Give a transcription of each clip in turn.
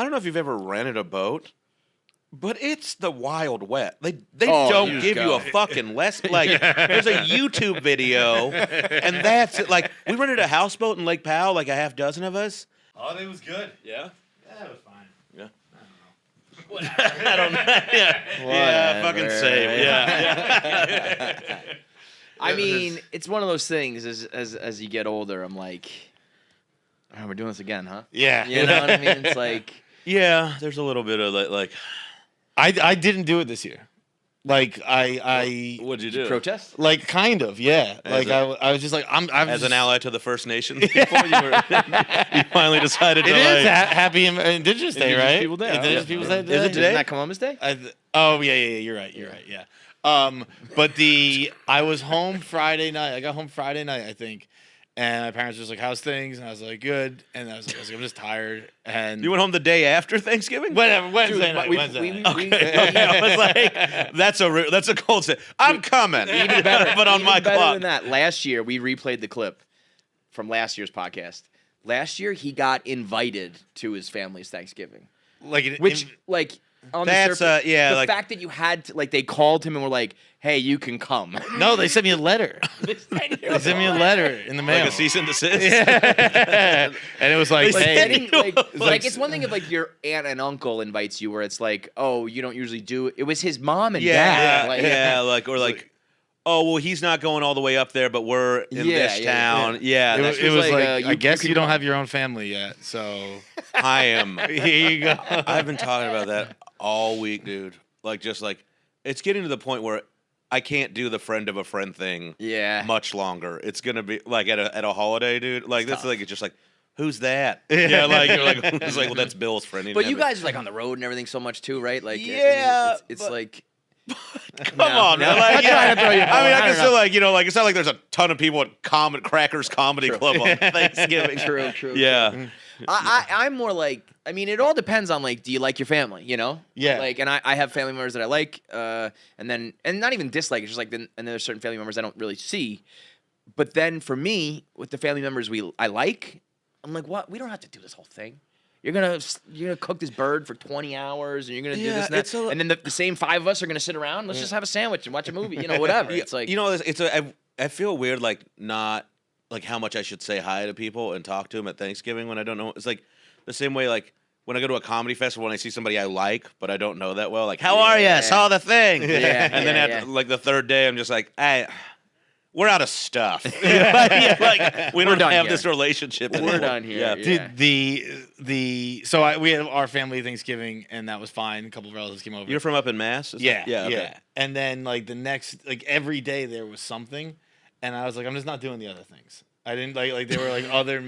I don't know if you've ever rented a boat, but it's the Wild West. They don't give you a fucking lesson. Like, there's a YouTube video, and that's it. Like, we rented a houseboat in Lake Powell, like a half dozen of us. Oh, it was good. Yeah? Yeah, it was fine. Yeah. I don't know. I don't know. Yeah, fucking same. Yeah. I mean, it's one of those things. As you get older, I'm like, oh, we're doing this again, huh? Yeah. You know what I mean? It's like, Yeah, there's a little bit of like. I didn't do it this year. Like I What'd you do? protest. like kind of, yeah. As Like I was just like I'm As just, an ally to the First Nations people, you finally decided It to is like. Happy Indigenous Day, Indigenous right? People Day. Indigenous Yeah. Peoples Day. Is it today? today? Isn't that Columbus Day? Oh yeah, you're right. Yeah. But I was home Friday night. I got home Friday night, I think, and my parents were just like, "How's things?" And I was like, "Good." And I was like, "I'm just tired." And You went home the day after Thanksgiving? whatever Wednesday night. We- Wednesday we- night. we- Okay, I was like, that's a cold set. I'm coming, Even better, but on even my better clock. than that. Last year, we replayed the clip from last year's podcast. Last year, he got invited to his family's Thanksgiving, Like which, like, on That's, the surface, yeah, the like- fact that you had to, like, they called him and were like, "Hey, you can come." no, they sent me a letter. They sent me a letter in the mail. Like a cease and desist. And it was like, Like, hey, getting, like, like- it's one thing if like your aunt and uncle invites you, where it's like, oh, you don't usually do it. It was his mom and Yeah, dad. Like, like, oh well, he's not going all the way up there, but we're in Yeah, this yeah, town. Yeah, it, that's it just was like, like, you I guess can you don't come. have your own family yet, so I am. here you go. I've been talking about that all week, dude. Like, just like, it's getting to the point where I can't do the friend of a friend thing yeah. much longer. It's gonna be like at a holiday, dude. Like this is like it's just like, who's that? Yeah, like you're like it's like, well, that's Bill's friend. He But didn't you have guys are like on the road and everything so much too, right? Like, Yeah, it's but- like, Come on, man. Like, I'm trying to throw you a I bone. mean, I I can don't still like, like it's not like there's a ton of people at Crackers Comedy Club on Thanksgiving. True. Yeah. I'm more like, I mean, it all depends on like, do you like your family? You know? Yeah. Like, and I have family members that I like, and not even dislike. It's just like, and there's certain family members I don't really see. But then for me, with the family members I like, I'm like, what? We don't have to do this whole thing. You're gonna cook this bird for 20 hours, and you're gonna do Yeah, this and that, it's a- and then the same 5 of us are gonna sit around. Let's just have a sandwich and watch a movie. You know, whatever. It's like, I feel weird, like not like how much I should say hi to people and talk to them at Thanksgiving when I don't know. It's like the same way, like when I go to a comedy festival when I see somebody I like but I don't know that well, like, how are Yeah. you? Saw the thing. Yeah, And then yeah, at like the third day, I'm just like, we're out of stuff. Like, we don't done have here. this relationship We're anymore. done here. Yeah. Yeah. We had our family Thanksgiving, and that was fine. A couple of relatives came over. You're from up in Mass? Is yeah, that- Yeah. Okay. And then like the next, like every day there was something, and I was like, I'm just not doing the other things. I didn't like there were like other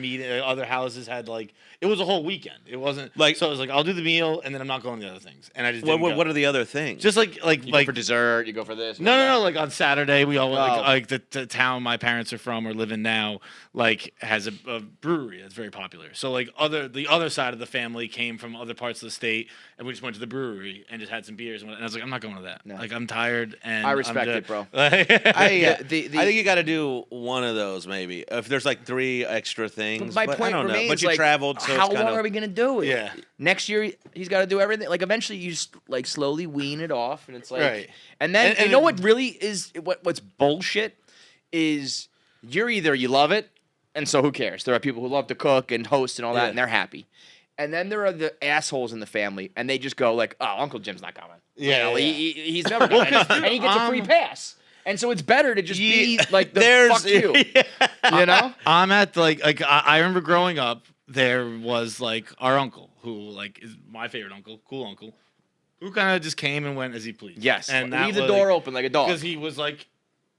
other houses had like it was a whole weekend. It wasn't Like- so. I was like, I'll do the meal, and then I'm not going to the other things. And I just didn't go. What are the other things? Just like you go for dessert, you go for this. No. Like on Saturday, we all Oh. like the town my parents are from or live in now, like has a brewery that's very popular. So like the other side of the family came from other parts of the state, and we just went to the brewery and just had some beers. And I was like, I'm not going to that. No. Like I'm tired, and I respect it, bro. I The- think you got to do one of those maybe. If there's like 3 extra things, My but point I don't remains, know. But you like, traveled, so how it's kind long of are we gonna do it? Yeah. Next year he's got to do everything. Like eventually you just like slowly wean it off, and it's like, Right. And then And you know what really is what's bullshit is you're either you love it, and so who cares? There are people who love to cook and host and all that, Yeah. and they're happy. And then there are the assholes in the family, and they just go like, "Oh, Uncle Jim's not coming. Yeah, yeah. He's never coming," and he gets a free pass. And so it's better to just be like the fuck you, you know? I'm at I remember growing up. There was like our uncle who like is my favorite uncle, cool uncle, who kind of just came and went as he pleased. Yes, and leave the door open like a dog. because he was like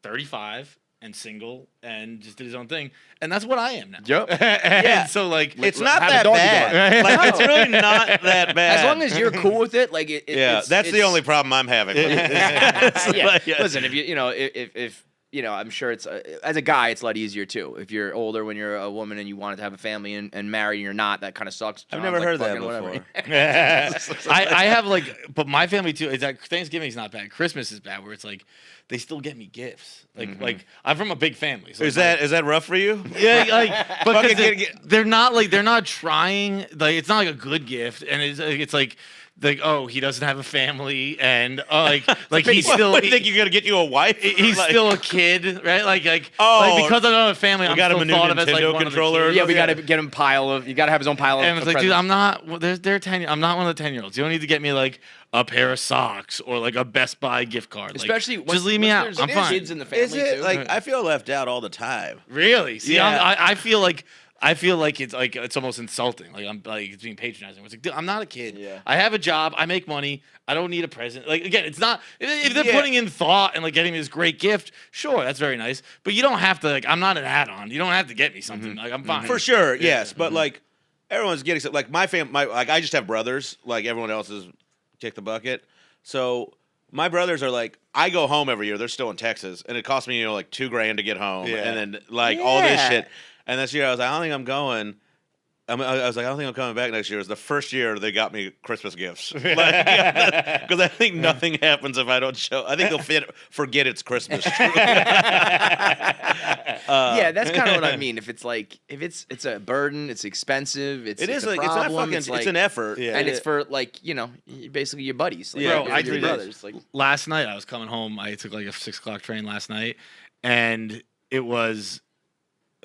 35 and single and just did his own thing, and that's what I am now. Yep. And Yeah. so like It's not Have a that doggy bad. dog. Like, No. it's really not that bad. As long as you're cool with it, like yeah, that's the only problem I'm having. yeah. Like, Listen, if I'm sure it's as a guy, it's a lot easier too. If you're older, when you're a woman and you wanted to have a family and marry, and you're not, that kind of sucks. I've never heard that before. I have but my family too. Is that Thanksgiving's not bad. Christmas is bad, where it's like they still get me gifts. Like I'm from a big family. So is that rough for you? Yeah, but they're not trying. Like it's not like a good gift, and it's like. Oh, he doesn't have a family, and he's still. What, do you think you're gonna get you a wife? He's still a kid, right? Because I don't have a family, I'm got him a new Nintendo controller. Yeah, we gotta get him you gotta have his own pile of. And it's like, dude, I'm not. They're 10. I'm not one of the 10-year-olds. You don't need to get me like a pair of socks or like a Best Buy gift card. Especially just leave me out. I'm fine. Kids in the family too. Like I feel left out all the time. Really? See, yeah. I feel like it's almost insulting. Like I'm like it's being patronizing. It's like, dude, I'm not a kid. Yeah. I have a job. I make money. I don't need a present. Like again, it's not if they're putting in thought and like getting me this great gift. Sure, that's very nice. But you don't have to. Like I'm not an add-on. You don't have to get me something. Like I'm fine. For sure, yes. But like everyone's getting something. Like my family, I just have brothers. Like everyone else is kick the bucket. So my brothers are like, I go home every year. They're still in Texas, and it costs me like $2,000 to get home, and then like all this shit. And this year I was like, I don't think I'm going. I was like, I don't think I'm coming back next year. It was the first year they got me Christmas gifts. Because I think nothing happens if I don't show. I think they'll forget it's Christmas. Yeah, that's kind of what I mean. If it's a burden, it's expensive. It's a problem. It's an effort. Yeah. And it's for basically your buddies. Like, bro, your brothers. Like last night I was coming home. I took like a 6:00 train last night, and it was.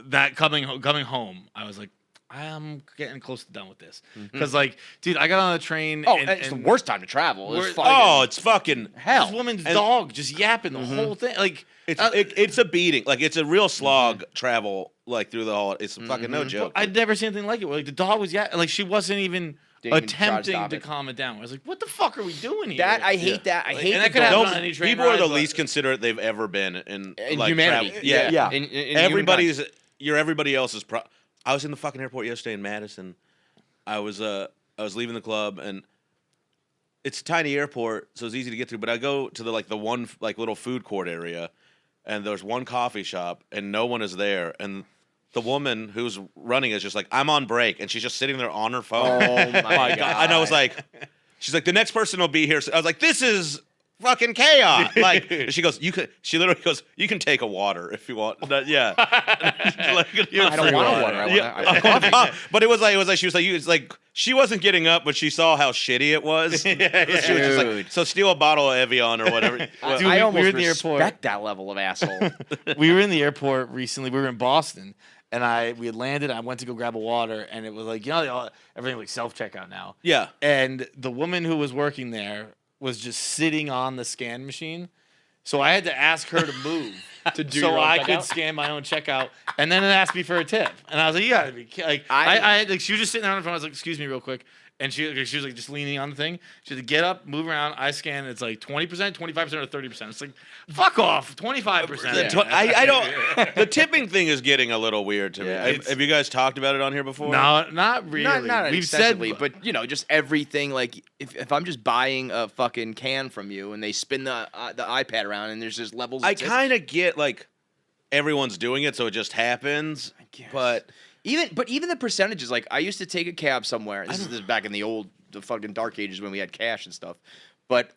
That coming home, I was like, I'm getting close to done with this. Because, dude, I got on the train. It's the worst time to travel. It's fucking hell. This woman's dog just yapping the whole thing. Like, it's a beating. Like, it's a real slog travel, like, through the whole. It's fucking no joke. I'd never seen anything like it. Like, the dog was yapping. Like, she wasn't even attempting to calm it down. I was like, what the fuck are we doing here? I hate that. I hate that. Could happen on any train people are the least considerate they've ever been in humanity. Travel. Yeah. In everybody's. You're everybody else's I was in the fucking airport yesterday in Madison. I was leaving the club, and it's a tiny airport, so it's easy to get through. But I go to the one little food court area, and there's one coffee shop, and no one is there. And the woman who's running is just like, I'm on break, and she's just sitting there on her phone. Oh my God. And I was like, she's like, the next person will be here. So I was like, this is fucking chaos. Like she goes, she literally goes, you can take a water if you want. Yeah. I don't want a water. I want coffee. But it was like she was like, it's like she wasn't getting up, but she saw how shitty it was. She was just like, so steal a bottle of Evian or whatever. Dude, I almost respect that level of asshole. We were in the airport recently. We were in Boston. And we had landed. I went to go grab a water, and it was like, everything like self-checkout now. Yeah. And the woman who was working there was just sitting on the scan machine. So I had to ask her to move so I could scan my own checkout, and then it asked me for a tip. And I was like, you gotta be like, she was just sitting there on the phone. I was like, excuse me real quick. And she was like just leaning on the thing. She had to get up, move around. I scan. It's like 20%, 25%, or 30%. It's like, fuck off, 25%. I don't. The tipping thing is getting a little weird to me. Have you guys talked about it on here before? No, not really. Not We've said, but just everything. Like if I'm just buying a fucking can from you and they spin the iPad around and there's just levels. I kind of get like everyone's doing it, so it just happens. I guess. But even the percentages, like I used to take a cab somewhere. This is back in the fucking dark ages when we had cash and stuff. But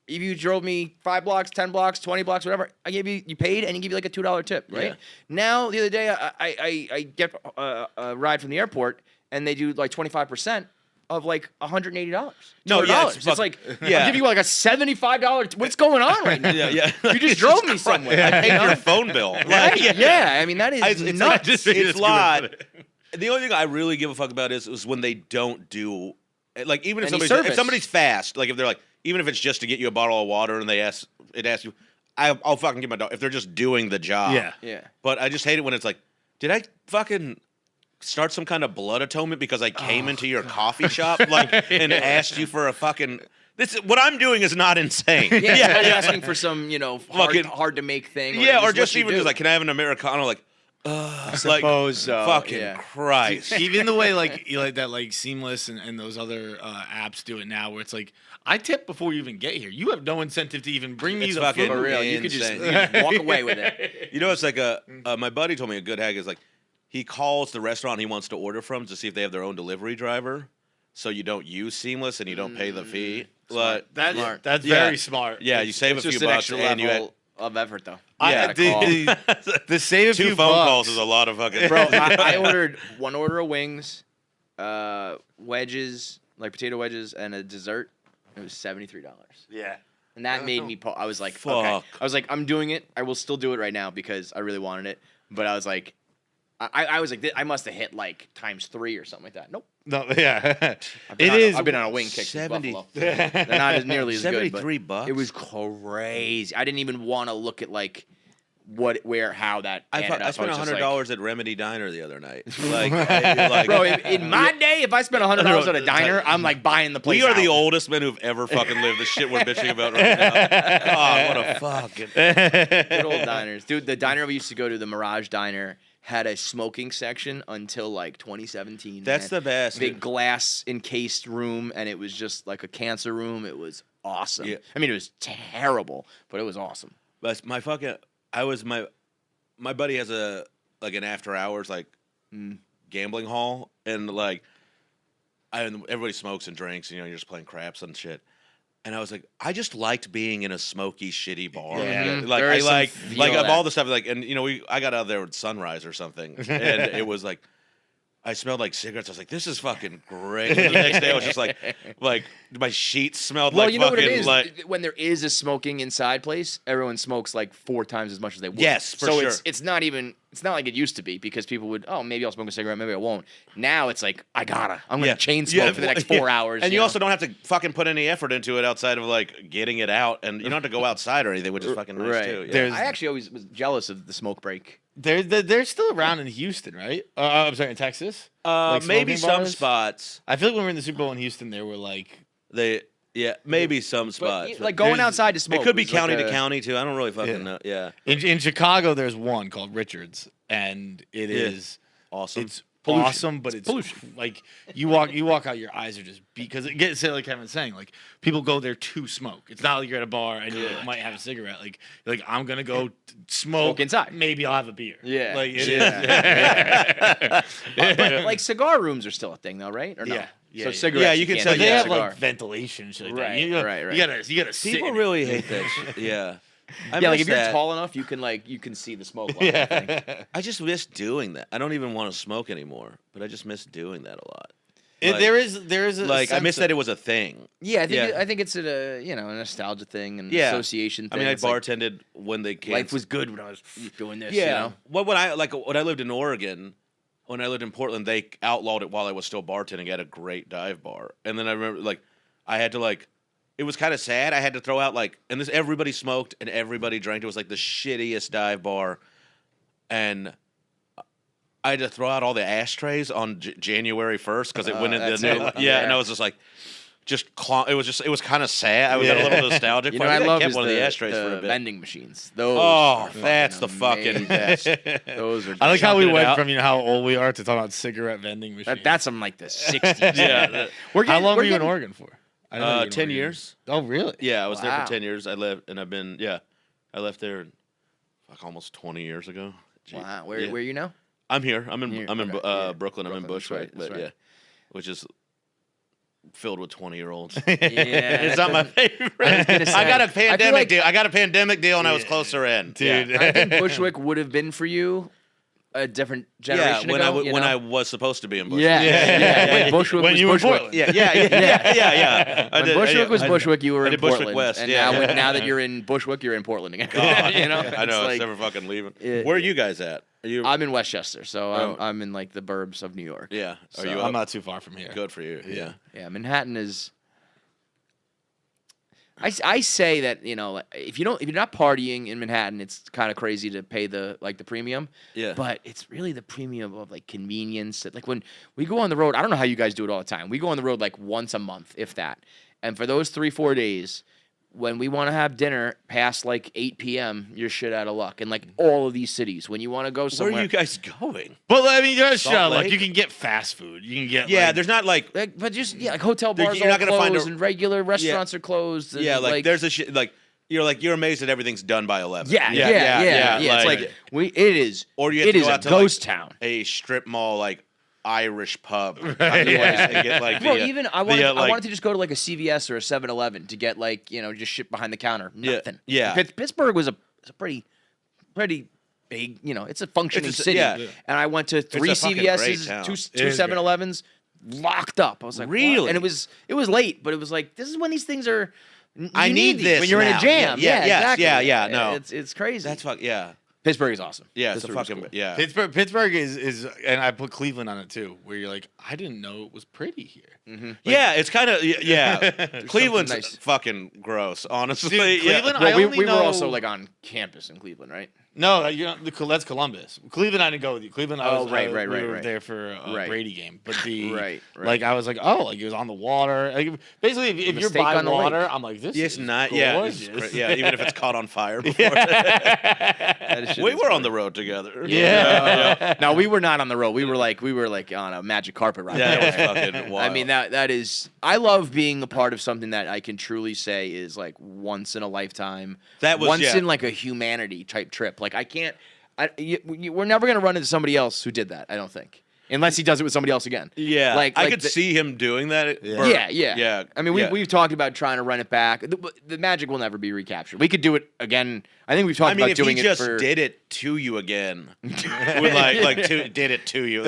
if you drove me 5 blocks, 10 blocks, 20 blocks, whatever, you paid and you give you like a $2 tip, right? Yeah. Now the other day I get a ride from the airport and they do like 25% of like $180. No, yeah, it's like I'll give you like a $75. What's going on right now? Yeah. You just drove me somewhere. I paid your phone bill. Right? Yeah. I mean that is nuts. It's a lot. The only thing I really give a fuck about is when they don't do, like, even if somebody's fast, like if they're like, even if it's just to get you a bottle of water and it asks you, I'll fucking get my dog if they're just doing the job. Yeah. But I just hate it when it's like, did I fucking start some kind of blood atonement because I came into your coffee shop and asked you for a fucking. What I'm doing is not insane. Yeah, asking for some hard to make thing. Or just even just like, can I have an Americano? Like, suppose so. Fucking Christ. Even the way like that like Seamless and those other apps do it now, where it's like I tip before you even get here. You have no incentive to even bring me It's the fucking food. For real, you could just walk away with it. You know, it's like my buddy told me a good hack is like he calls the restaurant he wants to order from to see if they have their own delivery driver, so you don't use Seamless and you don't pay the fee. Smart. That's Yeah. very smart. Yeah, you save It's a just few an bucks extra and you level of effort, though. The save a two few phone bucks. calls is a lot of fucking. Bro, I ordered one order of wings, wedges, like potato wedges, and a dessert. It was $73. Yeah. And that made me. I was like, Fuck. okay. I was like, I'm doing it. I will still do it right now because I really wanted it. But I was like, I was like, I must have hit like ×3 or something like that. Nope. No, yeah. I've been on a wing kick since 70 Buffalo. They're not as nearly as good. but $73. It was crazy. I didn't even want to look at like how that. I added up. spent was just $100 like, at Remedy Diner the other night. Like, Bro, in my day, if I spent $100 at a diner, I'm like buying the place. we are the out. oldest men who've ever fucking lived. The shit we're bitching about right now. God, what a fucking. Good old diners, dude. The diner we used to go to, the Mirage Diner, had a smoking section until like 2017. That's the best. Big glass encased room, and it was just like a cancer room. It was awesome. Yeah. I mean, it was terrible, but it was awesome. But my buddy has an after hours gambling hall, and like everybody smokes and drinks, and you're just playing craps and shit. And I was like, I just liked being in a smoky, shitty bar. Yeah. Like There I is some like feel of that. all the stuff, like, and I got out there with Sunrise or something, and it was like I smelled like cigarettes. I was like, this is fucking great. And the next day I was just like my sheets smelled Well, like you know fucking what it is? like. When there is a smoking inside place, everyone smokes like 4 times as much as they would. Yes, for so sure. it's not like it used to be because people would, maybe I'll smoke a cigarette, maybe I won't. Now it's like, I'm gonna chain smoke for the next 4 hours. And you know? also don't have to fucking put any effort into it outside of like getting it out, and you don't have to go outside or anything, which is fucking nice right. too. Yeah. There's- I actually always was jealous of the smoke break. They're still around in Houston, right? I'm sorry, in Texas. Like maybe smoking some bars? spots. I feel like when we were in the Super Bowl in Houston, there were like Maybe some spots. But, like going there's- outside to smoke. it could be was like county to a- county too. I don't really fucking Yeah. know. Yeah, in Chicago. There's one called Richards, and it is awesome. It's Pollution. awesome, but it's like you walk out, your eyes are just because it gets like Kevin's saying, like people go there to smoke. It's not like you're at a bar and you might have a cigarette. Like I'm gonna go smoke inside. Maybe I'll have a beer. Yeah. like it Yeah. is. But like cigar rooms are still a thing though, right? Or no? Yeah. Yeah, So yeah. cigarettes. Yeah, you can can't sell- But have they a have cigar. like ventilation and shit like that. Right, You right. You gotta sit. People in it. really hate that shit. Yeah. I Yeah, like miss if you're that. tall enough, you can see the smoke line. I think. Yeah. I just miss doing that. I don't even want to smoke anymore, but I just miss doing that a lot. There is a Like I sense miss of- that it was a thing. Yeah, Yeah. I think it's a nostalgia thing and Yeah. association I thing. mean, I It's like, bartended when they came. life was good when I was doing this. Yeah. You know? When I lived in Oregon, when I lived in Portland, they outlawed it while I was still bartending at a great dive bar. And then I remember I had to it was kind of sad. I had to throw out everybody smoked and everybody drank. It was like the shittiest dive bar, and I had to throw out all the ashtrays on January 1st because it went into that's the new. it. Yeah, and Yeah. I was just like. It was kind of sad. I got a little nostalgic. You but know, I think love kept is one of the the ashtrays for a bit. vending machines. Those. Oh, are that's the fucking amazing. best. Those are. I like how we Chunking it went out. from how old we are to talking about cigarette vending machines. That's from like the 60s. Yeah. How long were you in Oregon for? I didn't know you were in 10 Oregon. years. Oh, really? Yeah, I was there Wow. for 10 years. I left there almost 20 years ago. Gee. Wow. Where Yeah. are you now? I'm here. I'm in Here, I'm in okay, yeah. Brooklyn. I'm in Brooklyn, that's Bushwick, right, that's but right. yeah, which is filled with 20-year-olds. Yeah. It's not my favorite. I was gonna say, I got a I feel pandemic like- deal. I got a pandemic deal, and I was closer in. Dude. Yeah. I think Bushwick would have been for you a different generation Yeah, ago. when I was supposed to be in Bushwick. Yeah, Yeah. When Bushwick When was you were in Bushwick. Portland. Yeah. When Bushwick was Bushwick, you were I in did Bushwick Portland. West, And yeah. now that you're in Bushwick, you're in Portland again. God, you know, I know. It's It's like- never fucking leaving. Yeah. Where are you guys at? Are you? I'm in Westchester, so Oh. I'm in like the burbs of New York. yeah. Are So you? I'm up? not too far from here. Good for you. Yeah. Yeah, Manhattan is. I say that if you're not partying in Manhattan, it's kind of crazy to pay the premium. Yeah. But it's really the premium of like convenience. Like when we go on the road, I don't know how you guys do it all the time. We go on the road like once a month, if that. And for those 3-4 days, when we want to have dinner past like 8 p.m., you're shit out of luck. And like all of these cities, when you want to go somewhere. Where are you guys going? But I mean, there's Salt like Lake? you can get fast food. You can get There's not like but just like hotel bars you're are not gonna find closed and regular restaurants are closed. And like there's a shit like you're amazed that everything's done by 11. Yeah. It's like it is. Or you have it to is go a out to ghost town. a strip mall like Irish pub. Yeah. And get, like, Bro, the, I wanted to just go to like a CVS or a 7-Eleven to get like just shit behind the counter. Nothing. Yeah. Pittsburgh was a pretty big. It's a functioning city. Yeah. And I went to 3 a fucking great CVSs, town. 2 It is 7-Elevens, locked up. I was like, Really? what? And it was late, but it was like this is when these things are. I you need these this when you're in now. a jam. Yeah, yes, exactly. yeah, no. It's crazy. That's yeah. Pittsburgh is awesome. Yeah, it's a Pittsburgh was fucking cool. yeah. Pittsburgh is, and I put Cleveland on it too, where you're like, I didn't know it was pretty here. Mm-hmm. Yeah, it's kind of Cleveland's nice. fucking gross, honestly. Dude, Cleveland, Well, I we were know- also like on campus in Cleveland, right? No, that's Columbus. Cleveland, I didn't go with you. Cleveland, I was right. we were there for a Right. Brady game, but Right. like I was like, oh, like it was on the water. Like, basically, if you're Mistake by on the water, lake. I'm like, this Yes, is not gorgeous. even if it's caught on fire before. We were on the road together. Yeah. No, we were not on the road. We were like on a magic carpet ride. That was fucking wild. I mean that is. I love being a part of something that I can truly say is like once in a lifetime. That was once in like a humanity type trip. Like I can't. We're never gonna run into somebody else who did that. I don't think, unless he does it with somebody else again. Yeah, like I could see him doing that. Yeah. I mean, we've talked about trying to run it back. The magic will never be recaptured. We could do it again. I think we've talked about if doing he it just for. did it to you again, did it to you,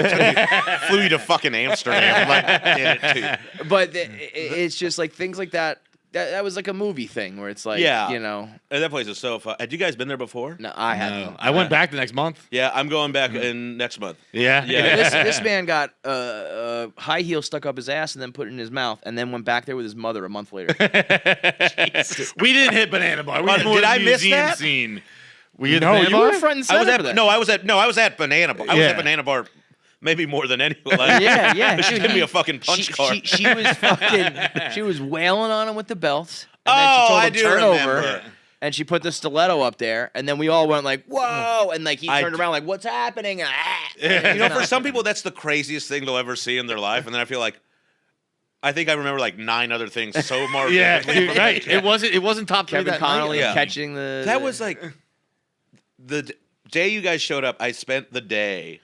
flew you to fucking Amsterdam, did it to you. But it's just like things like that. That was like a movie thing where it's like, And that place is so fun. Had you guys been there before? No, I haven't. I went back the next month. Yeah, I'm going back in next month. Yeah. This man got a high heel stuck up his ass and then put it in his mouth and then went back there with his mother a month later. We didn't hit Banana Bar. We Oh, did more did I the miss museum that? Scene. We hit No, Banana you Bar? were front and center for that. I was at Banana Bar. I was Yeah. at Banana Bar maybe more than anyone. Yeah. She Dude, gave me a fucking punch card. She was wailing on him with the belt. And Oh, then she told I him do turn remember. over. And she put the stiletto up there, and then we all went like, "Whoa!" And like he turned around like, "What's happening?" For some people, that's the craziest thing they'll ever see in their life, and then I feel like I think I remember like 9 other things so more. Yeah, vividly from right. that. It wasn't top 3 Kevin that Connolly night. catching the. That was like the day you guys showed up. I spent the day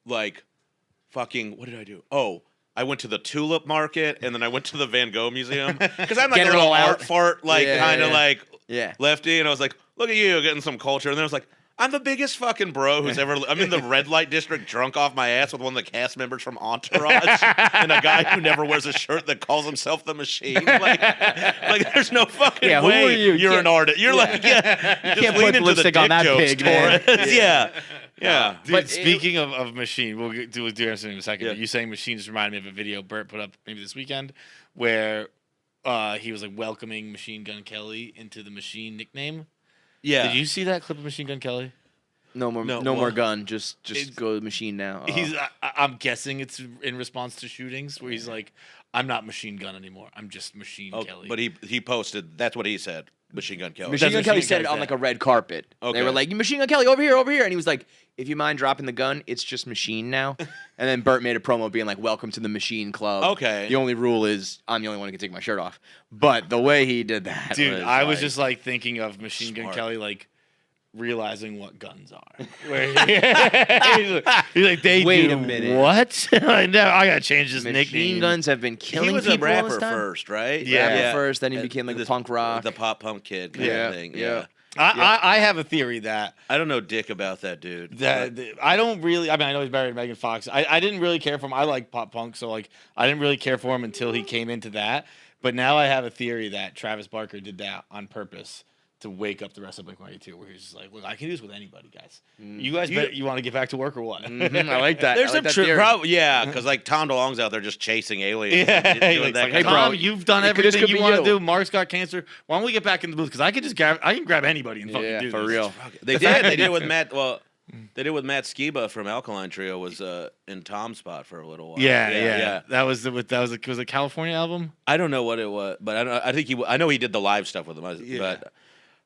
like fucking. What did I do? Oh, I went to the tulip market and then I went to the Van Gogh museum because I'm like Get a it little all out. art fart, like kind of like Yeah. lefty, and I was like, look at you getting some culture, and then I was like, I'm the biggest fucking bro who's ever. I'm in the red light district, drunk off my ass with one of the cast members from Entourage, and a guy who never wears a shirt that calls himself the Machine. Like there's no fucking Yeah, who way are you? you're an artist. You're like, you can't just put lean into the lipstick on dick that jokes, pig, man. Torres. Yeah. Dude, But speaking of Machine, we'll do this in a second. Yeah. But you saying Machine just reminded me of a video Bert put up maybe this weekend where he was like welcoming Machine Gun Kelly into the Machine nickname. Yeah. Did you see that clip of Machine Gun Kelly? No more what? gun. Just It's- go machine now. He's I'm guessing it's in response to shootings where he's like, I'm not Machine Gun anymore. I'm just Machine Kelly. But he posted. That's what he said. Machine Gun Kelly. Machine Gun That's Kelly Machine said it Gun on like a red carpet. Okay. They were like, Machine Gun Kelly, over here. And he was like, if you mind dropping the gun, it's just Machine now. And then Bert made a promo being like, welcome to the Machine Club. Okay. The only rule is I'm the only one who can take my shirt off. But the way he did that Dude, I was just like thinking of Machine Gun Smart. Kelly like realizing what guns are. Where he's like, they Wait do a minute. what? I know, I gotta change this Machine nickname. guns have been killing He was people a all rapper this time. first, right? Yeah. Rapper first, then he became like this- punk rock. the pop punk kid kind of thing. Yeah. I have a theory that I don't know dick about that dude. I don't really. I mean, I know he's married to Megan Fox. I didn't really care for him. I like pop punk, so like I didn't really care for him until he came into that. But now I have a theory that Travis Barker did that on purpose to wake up the rest of Blink-182, where he's just like, look, I can do this with anybody, guys. You guys, you want to get back to work or what? I like that. There's I like some that true, theory. yeah, because like Tom DeLonge's out there just chasing aliens. Yeah, and doing he's that like, kind hey, of- bro, you've done This everything could you be want to you. do. Mark's got cancer. Why don't we get back in the booth? Because I can grab anybody and fucking Yeah, do for this. real. They did. They did with Matt. Well, They did with Matt Skiba from Alkaline Trio was in Tom's spot for a little while. Yeah. That was was a California album. I don't know what it was, but I know he did the live stuff with him. But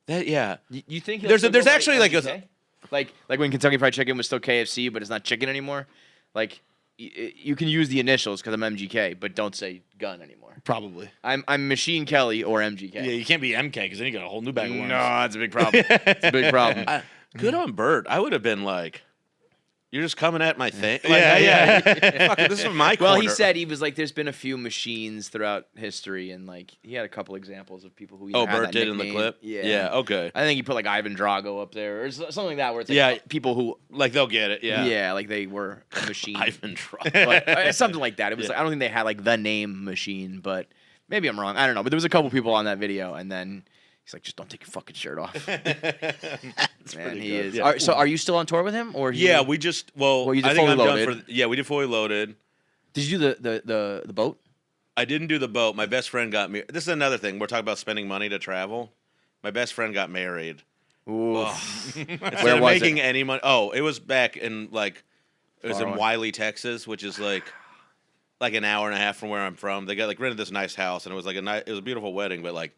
You think there's actually like when Kentucky Fried Chicken was still KFC, but it's not chicken anymore. Like you can use the initials because I'm MGK, but don't say gun anymore. Probably. I'm Machine Kelly or MGK. Yeah, you can't be MK because then you got a whole new bag of worms. No, that's a big problem. It's a big problem. Good on Bert. I would have been like, you're just coming at my thing. Like, Yeah. Fuck it, this is my corner. Well, he said he was like, there's been a few machines throughout history, and like he had a couple examples of people who. Oh, had Bert that did in the nickname. clip. Yeah. Okay. I think he put like Ivan Drago up there or something like that, where it's like people who Like they'll get it. Yeah. like they were a machine. Ivan Drago. But, something like that. It was. Like, I don't think they had like the name machine, but maybe I'm wrong. I don't know. But there was a couple people on that video, and then he's like, "Just don't take your fucking shirt off." Man, he is. Yeah. So, are you still on tour with him, or Yeah, we just you did I think Fully I'm Loaded. done for. Yeah, we did Fully Loaded. Did you do the boat? I didn't do the boat. My best friend got me. This is another thing. We're talking about spending money to travel. My best friend got married. Ooh. Instead Where of was making it? any money. Oh, it was back in it was Far in away. Wiley, Texas, which is like an hour and a half from where I'm from. They got rented this nice house, and it was it was a beautiful wedding, but like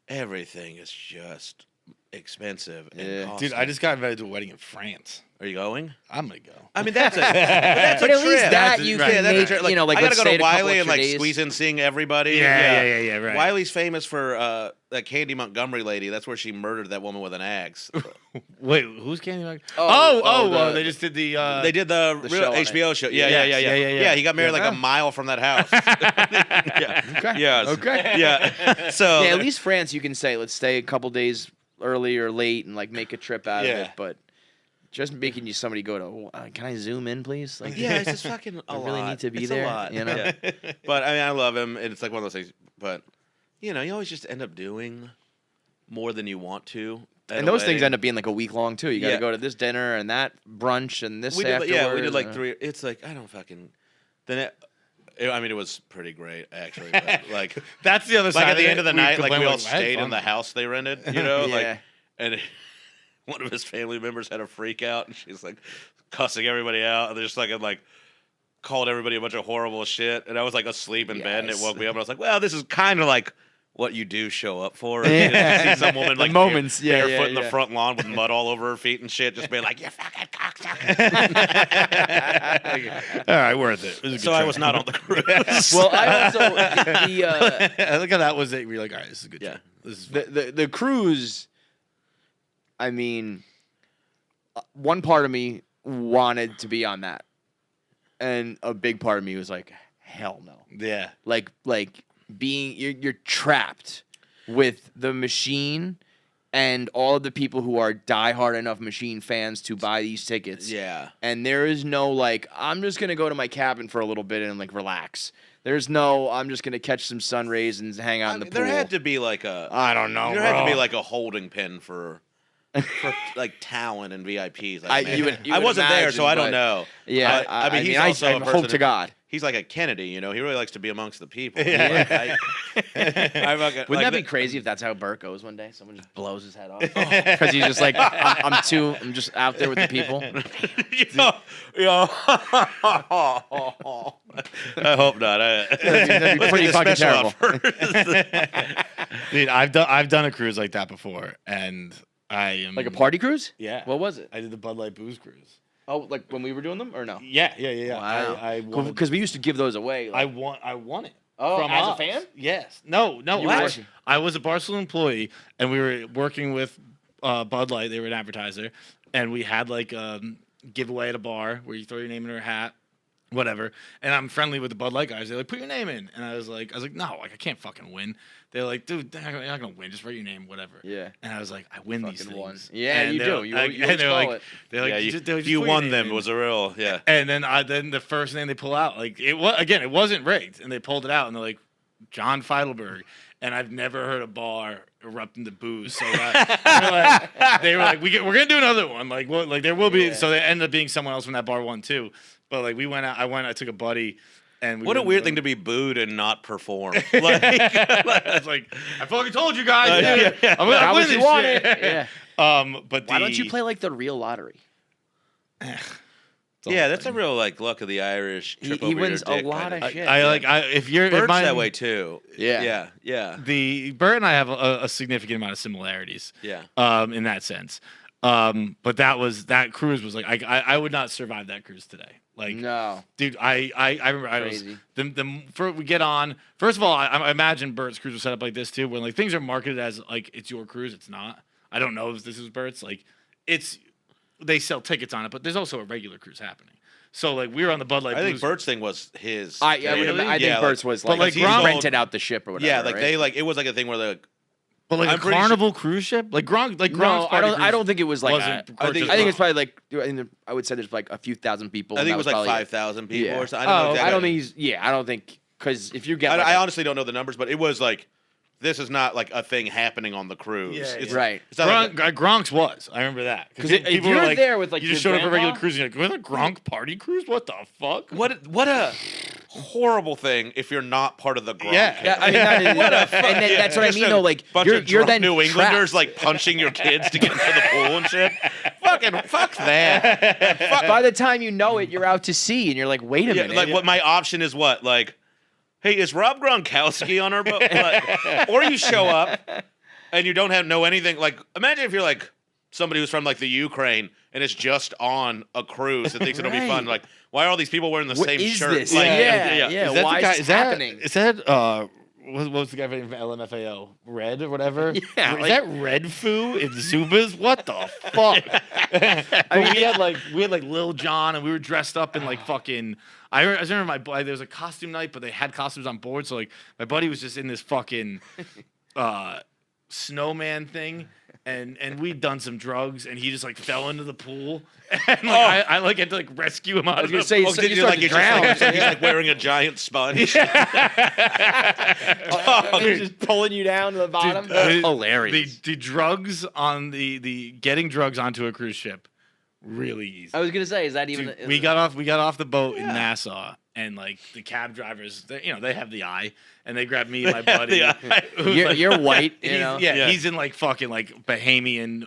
everything is just expensive. And Yeah. costly. Dude, I just got invited to a wedding in France. Are you going? I'm gonna go. I mean, that's that's But a at least trip. that That's you right. can that's a make, trip. like, I let's gotta go say to a couple Wiley and extra days. squeeze in seeing everybody. Yeah, right. Wiley's famous for that Candy Montgomery lady. That's where she murdered that woman with an axe. Wait, who's Candy Mug? the- They just did the. They did the real show on HBO show. Yes, Yeah. yeah. He got married like a mile from that house. Yeah. Okay. Yes. Okay. Yeah. So Yeah, at least France, you can say, let's stay a couple days early or late and like make a trip out of Yeah. it. But just making you somebody go to, can I zoom in, please? Like, yeah, it's just fucking a I lot. really need to be It's there, A lot. you know? Yeah. But I mean, I love him, and it's like one of those things. But you always just end up doing more than you want to. at And a those things wedding. end up being like a week long too. You got to Yeah. go to this dinner and that brunch and this We did, afterwards. we did like 3. It's like I don't fucking. Then I mean, it was pretty great actually. But like That's the other side. like at the of end it. of the night, like complain we all I had stayed in fun. the house they rented. Like Yeah. and. One of his family members had a freak out, and she's like cussing everybody out. And they're just like called everybody a bunch of horrible shit. And I was like asleep in bed, and it Yes. woke me up. And I was like, well, this is kind of like what you do show up for. Yeah. You see some woman The like moments, yeah, barefoot yeah, in the yeah. front lawn with mud all over her feet and shit, just being like, you fucking cocksucker. All right, worth it. It was a good So I trip. was not on the cruise. Well, I also the I look at that was it. We're like, all right, this is a good Yeah. trip. This is the cruise. I mean, one part of me wanted to be on that, and a big part of me was like, hell no. yeah. Like being you're trapped with the machine and all of the people who are diehard enough machine fans to buy these tickets. Yeah. And there is no like, I'm just gonna go to my cabin for a little bit and like relax. There's no, I'm just gonna catch some sun rays and hang out in the pool. There had to be like a. I don't know. There had to be bro. like a holding pen for like talent and VIPs. I- man. you would I wasn't there, so I imagine, don't know. Yeah, I mean, he's I also a person hope to God. He's like a Kennedy, He really likes to be amongst the people. Yeah. Wouldn't Wouldn't that be crazy if that's how Bert goes one day? Someone just blows his head off because he's just like, I'm just out there with the people. I hope not. That'd be pretty fucking terrible. Dude, I've done a cruise like that before, and I am Like a party cruise? Yeah. What was it? I did the Bud Light Booze cruise. Oh, like when we were doing them or no? Yeah. Wow. I won. Because we used to give those away. I Like, won it. Oh, from as a us. fan? Yes. No. You were working. I was a Barstool employee, and we were working with Bud Light. They were an advertiser, and we had like giveaway at a bar where you throw your name in a hat, whatever. And I'm friendly with the Bud Light guys. They're like, put your name in, and I was like, no, like I can't fucking win. They're like, dude, you're not gonna win. Just write your name, whatever. Yeah. And I was like, I win these Fucking things. won. Yeah, And you they're do. like- You and they're call like, it. they're like, Yeah, just you put your won name them. in. It was a real, yeah. And then the first name they pull out, like it was again, it wasn't rigged, and they pulled it out, and they're like, John Feitelberg, and I've never heard a bar erupt into booze. So they were like, we're gonna do another one, like what, like there will be. Yeah. So there ended up being someone else from that bar won too. But like we went out, I took a buddy. And What a weird thing to be booed and not perform. Like, it's like I fucking told you guys. Yeah. I'm gonna How win would you this want shit. it? Yeah. But Why don't you play like the real lottery? Yeah, that's a real like luck of the Irish. Trip He over wins your a dick lot kinda. of shit. Bert's that way too. Yeah. Yeah. Bert and I have a significant amount of similarities. Yeah. In that sense. But that cruise was like I would not survive that cruise today. Like No. dude, I remember Crazy. we get on. First of all, I imagine Bert's cruise was set up like this too, when like things are marketed as like it's your cruise. It's not. I don't know if this is Bert's. Like they sell tickets on it, but there's also a regular cruise happening. So like we were on the Bud Light. I think Blues. Bert's thing was his. I think Bert's was but, like, like, Gronk- rented out the ship or whatever. Yeah, like right? they like it was like a thing where the. But like I'm a pretty Carnival cruise ship, like Gronk's No, party cruise I don't think it was like. wasn't I think purchased. it's probably like. I would say there's like a few thousand people. I think and it was that like probably 5,000 people Yeah. or something. I don't know exactly. I don't think he's. Yeah, I don't think because if you get. I honestly don't know the numbers, but it was like. This is not like a thing happening on the cruise. Yeah, It's, right. It's not like Gronk's was. I remember that. Because if you're there with like you just your showed up for a regular grandma- cruise and you're like, we're on a Gronk party cruise? What the fuck? what a horrible thing if you're not part of the Gronk. Yeah. Yeah, I mean, and then that's what I Just mean a though. Like bunch you're of drunk then New Englanders trapped. like punching your kids to get into the pool and shit. Fuck that. Fuck. By the time you know it, you're out to sea, and you're like, wait a minute. Like what my option is what like. Hey, is Rob Gronkowski on our boat? Like, or you show up and you don't know anything. Like, imagine if you're like somebody who's from like the Ukraine and is just on a cruise and thinks it'll be fun. Right. Like, why are all these people wearing the What same is shirt? this? Like, Yeah. Is that Why the guy? is this happening? Is that what was the guy from LMFAO? Red or whatever? Yeah, Is like- that Red Foo in Zubas? What the fuck? But we had like Lil Jon and we were dressed up in like fucking. I remember there was a costume night, but they had costumes on board. So like my buddy was just in this fucking snowman thing, and we'd done some drugs, and he just like fell into the pool, and like I like had to like rescue him out. I was of gonna the say, Oh, so did you you start like to it's just drown. like he's like wearing a giant sponge? They're just pulling you down to the bottom. Hilarious. The drugs on the getting drugs onto a cruise ship, really easy. I was gonna say, is that even? Dude, we got off the boat in Nassau, and like the cab drivers, they have the eye, and they grabbed me and my buddy. who's, You're white, you he's, know. yeah, he's in like fucking like Bahamian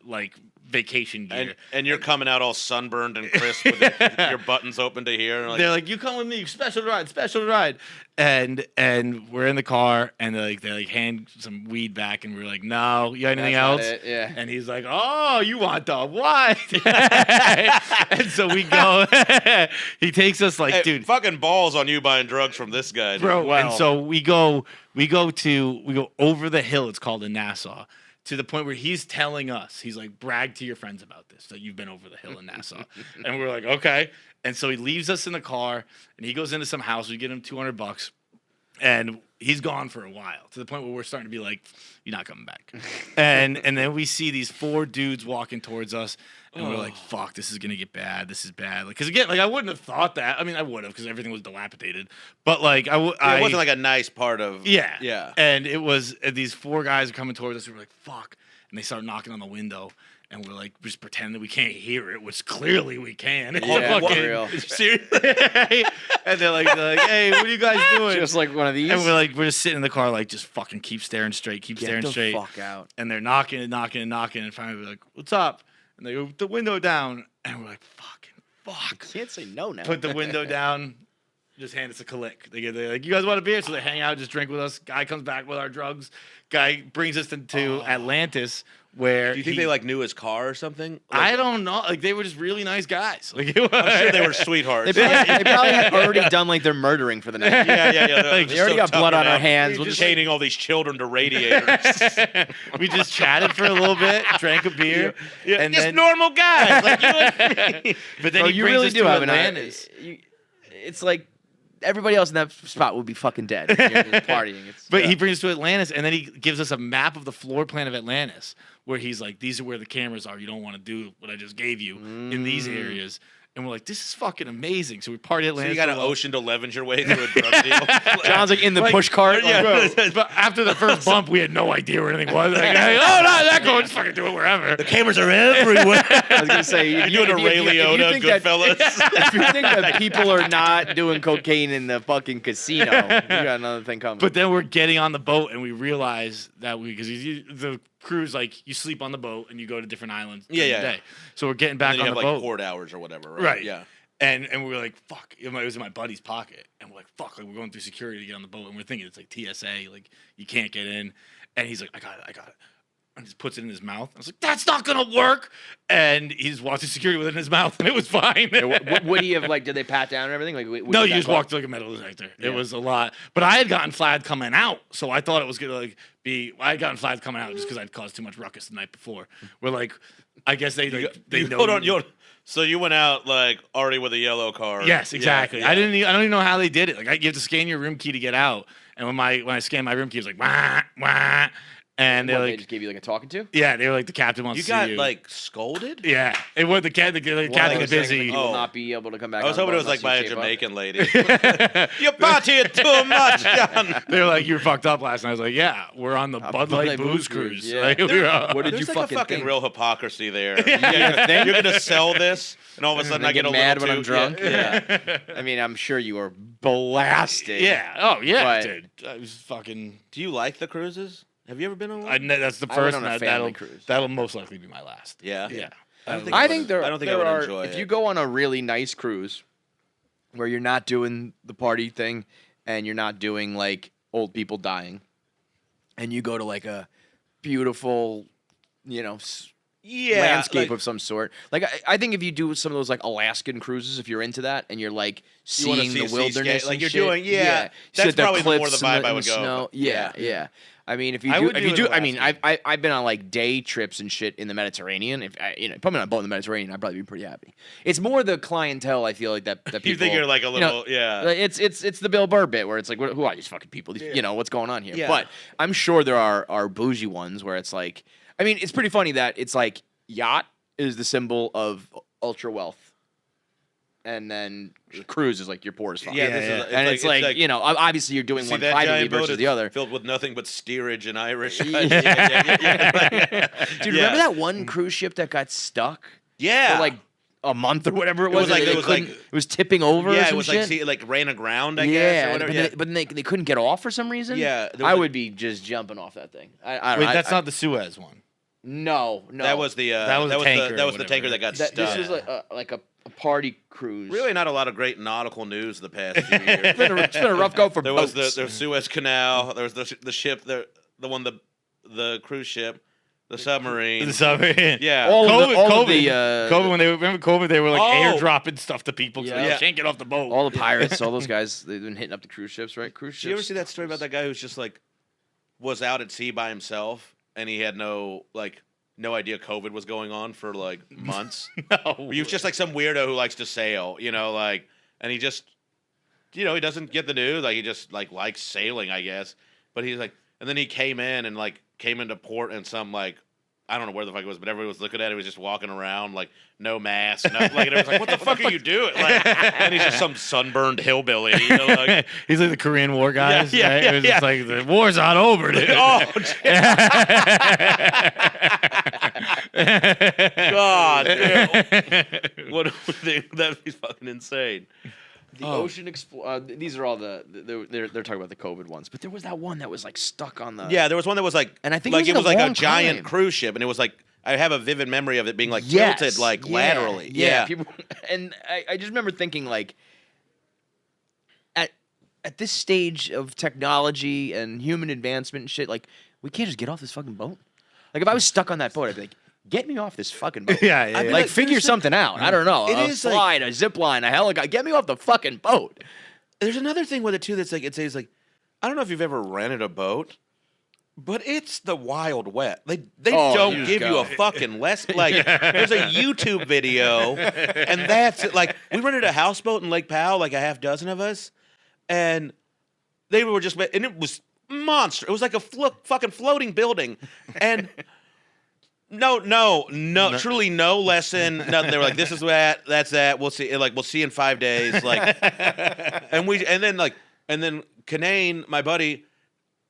like vacation gear. And you're coming out all sunburned and crisp with your buttons open to here. And They're like, "You come with me, special ride," and we're in the car, and they hand some weed back, and we're like, "No, you got anything else?" Yeah. And he's like, "Oh, you want the what?" And so we go. He takes us like, Hey, dude, fucking balls on you buying drugs from this guy, dude. bro. Wow. And so we go over the hill. It's called in Nassau. To the point where he's telling us, he's like, brag to your friends about this, that you've been over the hill in Nassau. And we're like, okay. And so he leaves us in the car, and he goes into some house. We get him $200, and he's gone for a while, to the point where we're starting to be like, you're not coming back. and then we see these 4 dudes walking towards us, and we're like, fuck, this is going to get bad. This is bad. Because, again, like, I wouldn't have thought that. I mean, I would have, because everything was dilapidated. But, like, It wasn't like a nice part of. yeah. Yeah. And it was these 4 guys are coming towards us. We were like, fuck. And they start knocking on the window. And we're like, just pretending that we can't hear it, which clearly we can. Yeah, Fucking- for real. Seriously? And they're like, hey, what are you guys doing? Just like one of these. And we're just sitting in the car, like, just fucking keep staring straight, keep staring straight. Fuck out. And they're knocking. And finally we're like, what's up? And they go, the window down. And we're like, fuck. Can't say no now. Put the window down. Just hand us a click. They're like, you guys want a beer? So they hang out, just drink with us. Guy comes back with our drugs. Guy brings us to Atlantis, where Do you think they like knew his car or something? Like, I don't know. Like they were just really nice guys. Like I'm sure they were sweethearts. They probably had already done like their murdering for the night. yeah. Like, They already got blood on our hands. We're We'll just just- chaining all these children to radiators. we just chatted for a little bit, drank a beer, and just then normal guys like you and me. but then Bro, he you brings really us do to have Atlantis. It's like everybody else in that spot would be fucking dead. You're just partying. It's, But he brings us to Atlantis, and then he gives us a map of the floor plan of Atlantis, where he's like, these are where the cameras are. You don't want to do what I just gave you in these areas. And we're like, this is fucking amazing. So we party at So Atlantis. you got to for a while. Ocean to Levin's your way through a drug deal. John's like in the push cart. yeah. Like, Bro, but after the first bump, we had no idea where anything was. Like, hey, oh, no, that going, just fucking do it wherever. The cameras are everywhere. I was gonna say, You're doing a Ray Liotta, Goodfellas. If you think that people are not doing cocaine in the fucking casino, you got another thing coming. But then we're getting on the boat, and we realize that because the cruise, like you sleep on the boat and you go to different islands Yeah, during the day. So we're getting back and then on you the have boat. like port hours or whatever, right? Right. Yeah. And we were like, fuck. It was in my buddy's pocket. And we're like, fuck. Like, we're going through security to get on the boat. And we're thinking it's like TSA. Like, you can't get in. And he's like, I got it. And just puts it in his mouth. I was like, that's not going to work. And he's watching security with it in his mouth. And it was fine. Would he have, like, did they pat down and everything? Like, No, you just walked through like a metal detector. Yeah. It was a lot. But I had gotten flagged coming out. So I thought it was going to, like, I had gotten flagged coming out just because I'd caused too much ruckus the night before. We're like, I guess they know. Hold on, so you went out like already with a yellow card. Yes, exactly. Yeah. I don't even know how they did it. Like, you have to scan your room key to get out. And when I scanned my room key, it was like, wah, wah. And they just gave you like a talking to? Yeah, they were like, the captain wants You to see you. got like scolded? Yeah. It was the captain was busy. You will not be able to come back. I was on hoping the it was boat like by a unless you shape Jamaican lady. You partied too much, John. They were like, you were fucked up last night. I was like, yeah, we're on the Bud Light Booze Cruise. Yeah. Like, What did There's you like fucking a think? real hypocrisy there. You're going to sell this, and all of a sudden I get a mad little when too, I'm drunk. Yeah. I mean, I'm sure you were blasted. Yeah. Oh, yeah, But- dude. I was fucking... Do you like the cruises? Have you ever been on one? That's the I first went on a one. family cruise. That'll most likely be my last. Yeah. Yeah. I don't I think there I don't think there I would are, enjoy if it. you go on a really nice cruise where you're not doing the party thing and you're not doing like old people dying and you go to like a beautiful, landscape of some sort. Like I think if you do some of those like Alaskan cruises, if you're into that and you're like You wanna seeing see the wilderness, like and you're shit, doing, You that's sit at the probably more cliffs the vibe in I would go. snow. Yeah. Yeah. I mean, if you I do, would if do you it do, in I mean, Alaska. I've been on like day trips and shit in the Mediterranean. If put me on a boat in the Mediterranean, I'd probably be pretty happy. It's more the clientele. I feel like that people. You think you're like a little, like, it's the Bill Burr bit where it's like, who are these fucking people? What's going on here? Yeah. But I'm sure there are bougie ones where it's like, I mean, it's pretty funny that it's like yacht is the symbol of ultra wealth. And then cruise is like you're poor as fuck. Yeah, It's like obviously you're doing see one that privately giant boat versus is the other. filled with nothing but steerage and Irish. Dude, Yeah. remember that one cruise ship that got stuck Yeah. for like a month or whatever it was? it was tipping over. Yeah, or it some was shit? like, see, it like ran aground, I guess, or whatever. But then they couldn't get off for some reason. Yeah, there was I like- would be just jumping off that thing. Wait, that's not the Suez one. No. That was the That was a tanker that was or the tanker that got This stuck. is like a party cruise. Really not a lot of great nautical news the past few years. It's been a rough go for There boats. was the Suez Canal. There was the ship, the cruise ship, the submarine. The submarine. Yeah. COVID, when they were like Oh. airdropping stuff to people because Yeah. they can't get off the boat. all the pirates, all those guys, they've been hitting up the cruise ships, right? Cruise ships. Did you ever see that story about that guy who's just like was out at sea by himself and he had no idea COVID was going on for like months? No. He was just like some weirdo who likes to sail, and he just, he doesn't get the news. Like he just likes sailing, I guess. But he's like, and then he came into port and some I don't know where the fuck it was, but everybody was looking at it. He was just walking around no mask, and everyone's like, "What the fuck are you doing?" And he's just some sunburned hillbilly. He's like the Korean War guys. Yeah, right? yeah, It was just like the war's not over, dude. Oh, God, dude. What that'd be fucking insane. The ocean these are all they're talking about the COVID ones, but there was that one that was stuck on the. Yeah, there was one that was And I think it was a like a long giant time. cruise ship, and it was I have a vivid memory of it being Yes, tilted yeah, laterally. Yeah, people, and I just remember thinking at this stage of technology and human advancement and shit, we can't just get off this fucking boat. If I was stuck on that boat, I'd be like, get me off this fucking boat. Yeah. I mean, Figure something out. I don't know. It A is slide, a zip line, a helicopter. Get me off the fucking boat. There's another thing with it too that's it says I don't know if you've ever rented a boat, but it's the Wild Wet. They don't you give you go. a fucking less. There's a YouTube video, and that's it. We rented a houseboat in Lake Powell, a half dozen of us, and they were just, and it was monster. It was like a fucking floating building, and. No, truly no lesson. Nothing. They were like, "This is that. That's that. We'll see. We'll see in 5 days." And then Kanane, my buddy,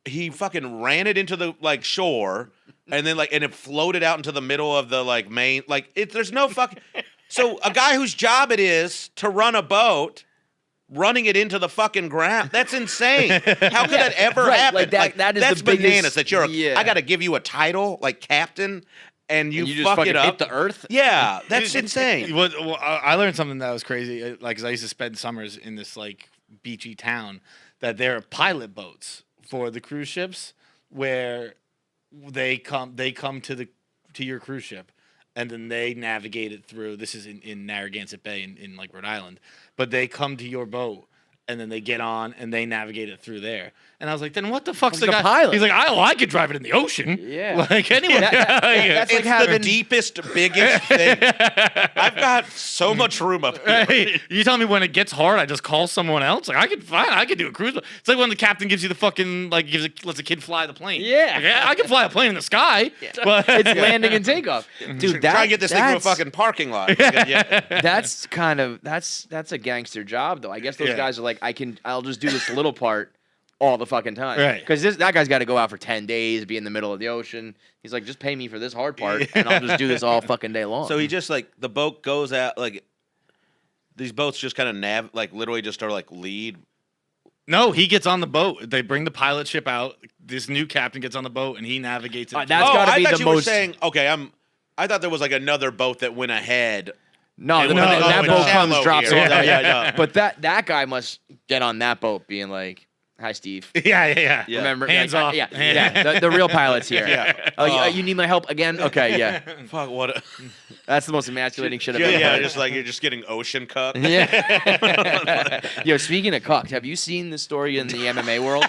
he fucking ran it into the shore, and then and it floated out into the middle of the main. There's no fucking. So a guy whose job it is to run a boat running it into the fucking ground. That's insane. How could that ever Right, happen? like that is that's the biggest- bananas. That you're. yeah. I got to give you a title like captain, and you just fuck fucking it up. hit the earth. Yeah, that's insane. Well, I learned something that was crazy. Like, 'cause I used to spend summers in this like beachy town. That there are pilot boats for the cruise ships where they come to your cruise ship, and then they navigate it through. This is in Narragansett Bay in like Rhode Island, but they come to your boat. And then they get on and they navigate it through there. And I was like, then what the fuck's the guy? pilot. He's like, I could drive it in the ocean. Yeah. Like, anyway. That's like It's having the deepest, biggest thing. I've got so much room up here. Hey, you telling me when it gets hard, I just call someone else? Like, I could do a cruise. It's like when the captain gives you the fucking, like, lets a kid fly the plane. Yeah. Like, I can fly a plane in the sky. But it's landing and takeoff, dude. Try and get this thing to a that's- fucking parking lot. Yeah. That's kind of that's a gangster job though. I guess those Yeah. guys are like, I'll just do this little part all the fucking time. Right. Because that guy's got to go out for 10 days, be in the middle of the ocean. He's like, just pay me for this hard part, and I'll just do this all fucking day long. So he just like the boat goes out like these boats just kind of literally just are like lead. no, he gets on the boat. They bring the pilot ship out. This new captain gets on the boat and he navigates it. That's Oh, gotta I be thought the you were most- saying okay. I thought there was like another boat that went ahead. no, And no, when they go that in boat shallow comes, drops here. off. Yeah. But that guy must get on that boat, being like, "Hi, Steve." yeah. Yeah. Remember, Hands like, off. Yeah. The real pilot's here. Yeah. Oh, you need my help again? Okay, yeah. Fuck what? That's the most emasculating shit I've Yeah, ever yeah. heard. Just like you're just getting ocean cucked. Yeah. Yo, speaking of cucked, have you seen the story in the MMA world?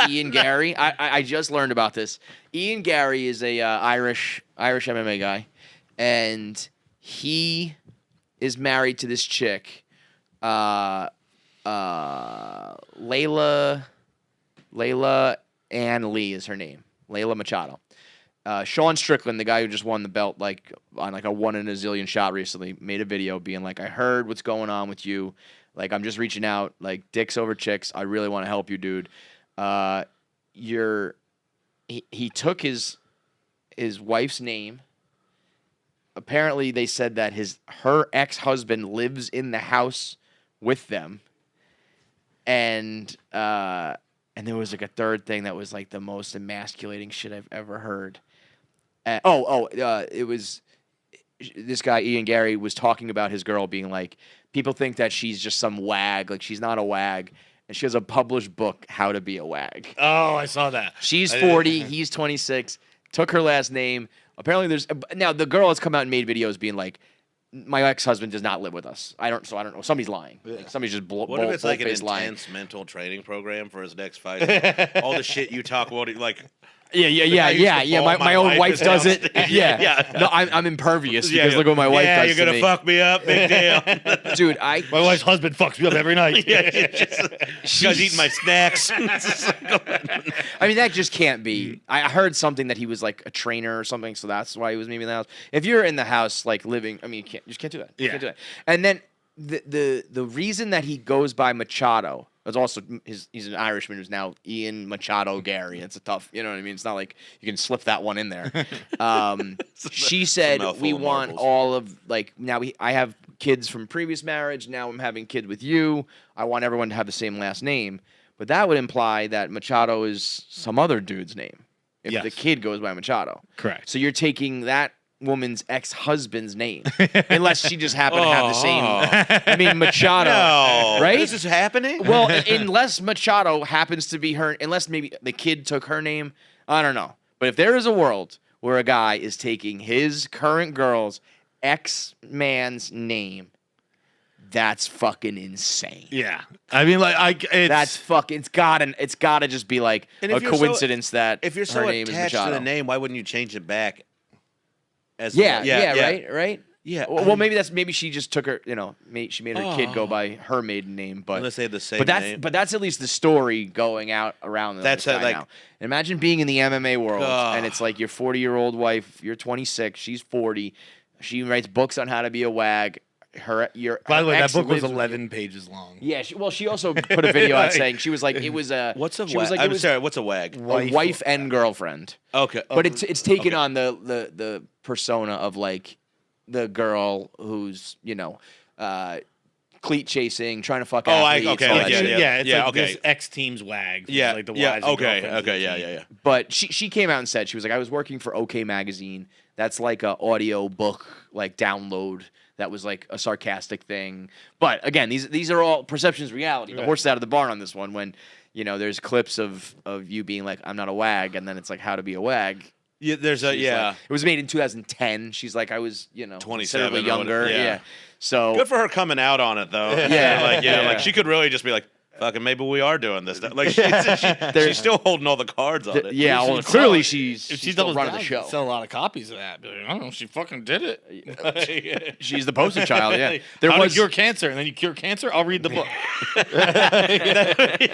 Ian Gary. I just learned about this. Ian Gary is a Irish MMA guy, and he is married to this chick, Layla Ann Lee is her name. Layla Machado. Shan Strickland, the guy who just won the belt like on like a 1 in a zillion shot recently, made a video being like, I heard what's going on with you. Like, I'm just reaching out, like, dicks over chicks. I really want to help you, dude. He took his wife's name. Apparently, they said that her ex-husband lives in the house with them. And there was like a third thing that was like the most emasculating shit I've ever heard. It was this guy Ian Gary was talking about his girl being like, people think that she's just some wag, like she's not a wag, and she has a published book, How to Be a Wag. Oh, I saw that. She's 40, he's 26. Took her last name. Apparently, now the girl has come out and made videos being like, my ex-husband does not live with us. I don't know. Somebody's lying. Like, somebody's just What if it's like an lying. intense mental training program for his next fight? All the shit you talk about, like. Yeah. My own wife does it. Yeah. No, I'm impervious because look what my wife does you're to gonna me. fuck me up, big deal. Dude, My wife's husband fucks me up every night. She's eating my snacks. I mean, that just can't be. I heard something that he was like a trainer or something, so that's why he was maybe in the house. If you're in the house, like living, I mean, you just can't do that. You can't do that. And then the reason that he goes by Machado is also he's an Irishman who's now Ian Machado Gary. It's a tough, you know what I mean? It's not like you can slip that one in there. She said we want all of like now I have kids from previous marriage. Now I'm having kids with you. I want everyone to have the same last name. But that would imply that Machado is some other dude's name if the kid goes by Machado. Correct. So you're taking that woman's ex-husband's name, unless she just happened to have the same. I mean, Machado, right? This is happening? Well, unless Machado happens to be her, unless maybe the kid took her name, I don't know. But if there is a world where a guy is taking his current girl's ex-man's name, that's fucking insane. Yeah, I mean, like, That's fucking. It's gotta just be like And a if you're coincidence that if you're her so name is attached to Machado. the name, why wouldn't you change it back? Right. Yeah. Well, maybe she just took her. She made her kid go by her maiden name, but Unless they have the same name. But that's at least the story going out around. That's this guy like- now. Imagine being in the MMA world Ugh. and it's like your 40-year-old wife. You're 26. She's 40. She writes books on how to be a wag. By the way, that book was 11 pages long. Yeah. She also put a video out saying she was like it was a. What's a she wag? was like, I'm sorry. What's a wag? a wife and girlfriend. Okay. But it's taken on the persona of like the girl who's cleat chasing, trying to fuck Oh, athletes. okay, all like, that yeah, shit. Yeah, it's like okay. this X team's wag. Yeah, like the yeah, wives and okay, girlfriends of the yeah, team. yeah. But she came out and said, she was like, I was working for OK Magazine. That's like a audio book, like download. That was like a sarcastic thing. But again, these are all perceptions of reality. The horse is out of the barn on this one when, there's clips of you being like, I'm not a wag, and then it's like how to be a wag. Yeah, there's a She's like- it was made in 2010. She's like, I was, 27 considerably or younger. whatever, yeah. Yeah. So Good for her coming out on it though. Yeah. Like she could really just be like, fucking maybe we are doing this stuff. Like she's still holding all the cards on it. yeah, well, She's clearly if she's she still doubles running down, the show. sell a lot of copies of that. Be like, I don't know, she fucking did it. She's the poster child. Yeah, There was cure cancer, and then you cure cancer. I'll read the book.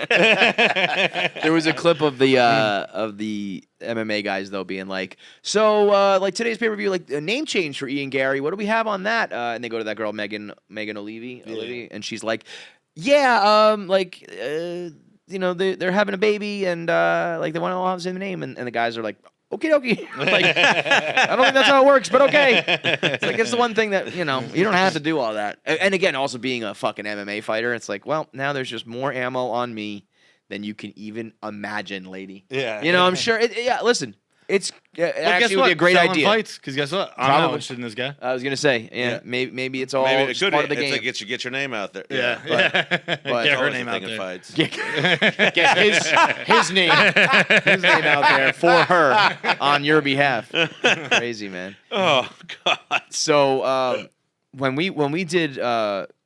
There was a clip of the MMA guys though being like, so like today's pay per view, like a name change for Ian Gary. What do we have on that? And they go to that girl Megan Olivy, and she's like, yeah, they're having a baby and like they want to all have the same name, and the guys are like, okie dokie. Like, I don't think that's how it works, but okay. It's like it's the one thing that you don't have to do all that. And again, also being a fucking MMA fighter, it's like, well, now there's just more ammo on me than you can even imagine, lady. Yeah. I'm sure. Listen, it's Well, actually would be a great idea. Because guess what? I'm not interested in this guy. I was gonna say, Yeah. maybe it's all Maybe it just could part of the it's game. like get your name out there. Yeah. but Get her Always name a out thing in there. fights. Get his name out there for her on your behalf. Crazy, man. Oh God. So when we did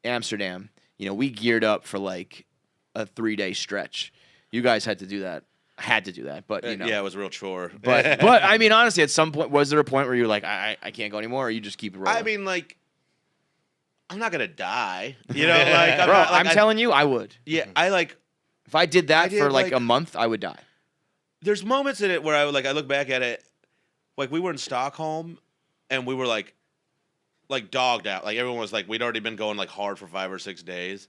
Amsterdam, we geared up for like a 3-day stretch. You guys had to do that. I had to do that, but Yeah, it was a real chore. But I mean, honestly, at some point, was there a point where you're like, I can't go anymore, or you just keep it rolling? I mean, like, I'm not gonna die. Like, I'm telling you, I would. Yeah, I like. If I did that I did, for like like- a month, I would die. There's moments in it where I look back at it, like we were in Stockholm, and we were like dogged out. Like everyone was like, we'd already been going like hard for 5 or 6 days,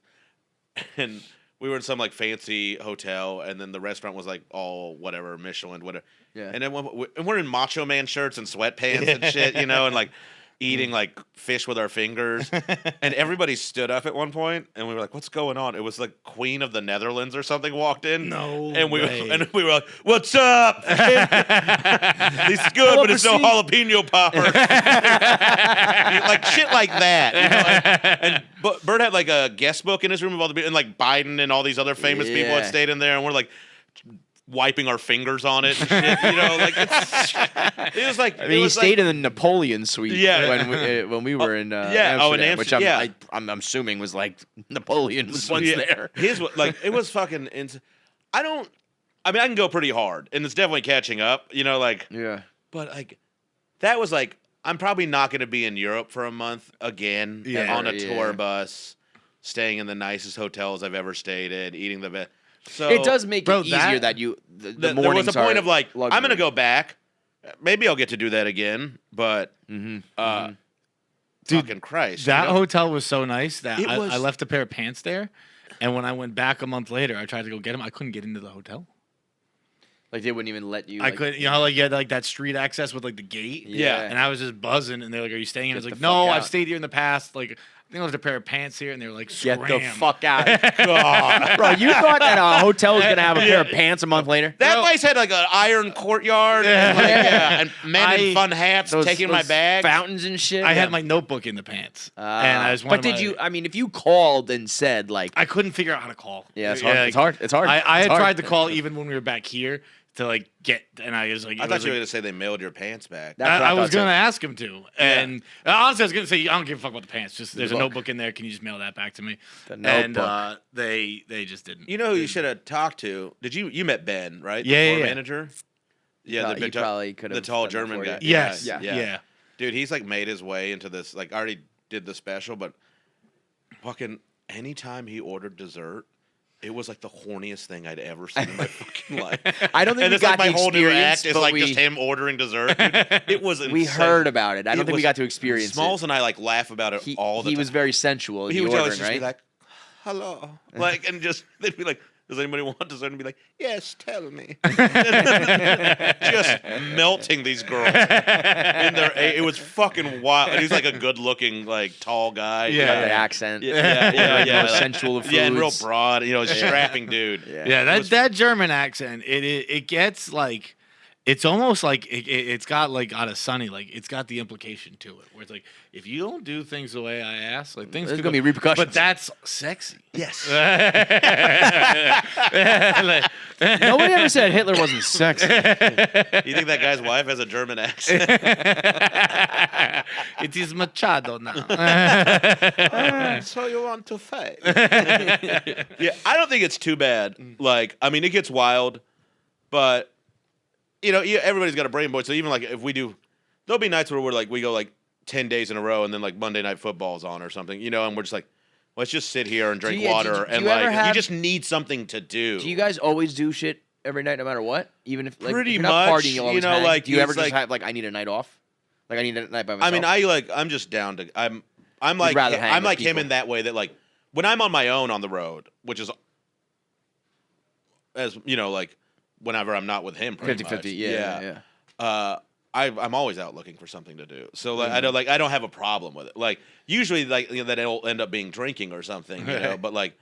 and we were in some like fancy hotel, and then the restaurant was like all whatever Michelin, whatever. Yeah. And then we're in Macho Man shirts and sweatpants and shit, and like eating like fish with our fingers. And everybody stood up at one point, and we were like, "What's going on?" It was like Queen of the Netherlands or something walked in. No and we way. were like, "What's up?" It's good, but it's no jalapeno popper. Like shit like that. And Bert had like a guest book in his room of all the and like Biden and all these other famous people had stayed in there, and we're like wiping our fingers on it and shit, like it was like I mean, he stayed in the Napoleon suite. Yeah. when we were in in Amsterdam, which Amsterdam, I'm assuming was like Napoleon was once Yeah. there. His like it was fucking. I can go pretty hard, and it's definitely catching up. Yeah. But like that was like I'm probably not going to be in Europe for a month again on a tour bus, staying in the nicest hotels I've ever stayed in, eating the best. So It does make it easier that you the there mornings was a point are of like luxury. I'm going to go back. Maybe I'll get to do that again, but fucking Christ, That hotel was so nice that It I was- left a pair of pants there, and when I went back a month later, I tried to go get them. I couldn't get into the hotel. Like they wouldn't even let you. I couldn't, how like you had like that street access with like the gate. Yeah. And I was just buzzing, and they're like, "Are you staying here?" I was Get like, the "No, fuck I've out." stayed here in the past. Like, I think I left a pair of pants here," and they were like, Get "Scram." the fuck out, bro! You thought that a hotel was gonna have a pair of pants a month later? That place had like an iron courtyard and men in fun hats taking my bag. fountains and shit. I had my notebook in the pants, and I just But wanted did my- you? I mean, if you called and said like, I couldn't figure out how to call. yeah, it's hard. like, It's hard. It's hard. I It's had hard. tried to call even when we were back here to like get, and I was like, I thought you were going to say they mailed your pants back. That's what I was thought, too. gonna ask him to, and honestly, I was gonna say I don't give a fuck about the pants. Just there's a Look. notebook in there. Can you just mail that back to me? The And notebook. they just didn't. You know who you should have talked to? Did you met Ben, right? Yeah, the yeah, floor yeah. manager. Yeah, He the big probably could the have tall done that German for you. guy. Yes. Yeah. Dude, he's like made his way into this. Like, I already did the special, but fucking anytime he ordered dessert, it was like the horniest thing I'd ever seen in my fucking life. I don't think And we it's like got my the whole new experience, act is but like we, just him ordering dessert. Dude, it was insane. we heard about it. I don't It think we was- got to experience Smalls it. and I like laugh about it all the He time. was very sensual. in He the would always ordering, just right? be like, "Hello," like, and just they'd be like, Does anybody want dessert? And be like, yes, tell me. Just melting these girls in their. It was fucking wild. And he's like a good-looking, like tall guy. Yeah, the accent. Yeah. Most sensual of foods. Yeah, and real broad. Strapping dude. Yeah, that German accent. It gets like. It's almost like it's got like out of Sunny, like it's got the implication to it, where it's like if you don't do things the way I ask, like things there's could gonna be repercussions. But that's sexy. Yes. Nobody ever said Hitler wasn't sexy. You think that guy's wife has a German accent? It is Machado now. So you want to fight? Yeah, I don't think it's too bad. Like, I mean, it gets wild, but. Everybody's got a brain boy. So even like if we do, there'll be nights where we go like 10 days in a row, and then like Monday Night Football's on or something, and we're just like, let's just sit here and drink water, and like you just need something to do. Do you guys always do shit every night, no matter what? Even if like pretty if you're much, not partying, you'll always hang? like do you ever like, just have like I need a night off? Like I need a night by myself. I mean, I'm just down to I'm like I'm like him in that way that like when I'm on my own on the road, which is as like whenever I'm not with him, 50-50, yeah. I'm always out looking for something to do. So like I don't have a problem with it. Like usually like that it'll end up being drinking or something, but like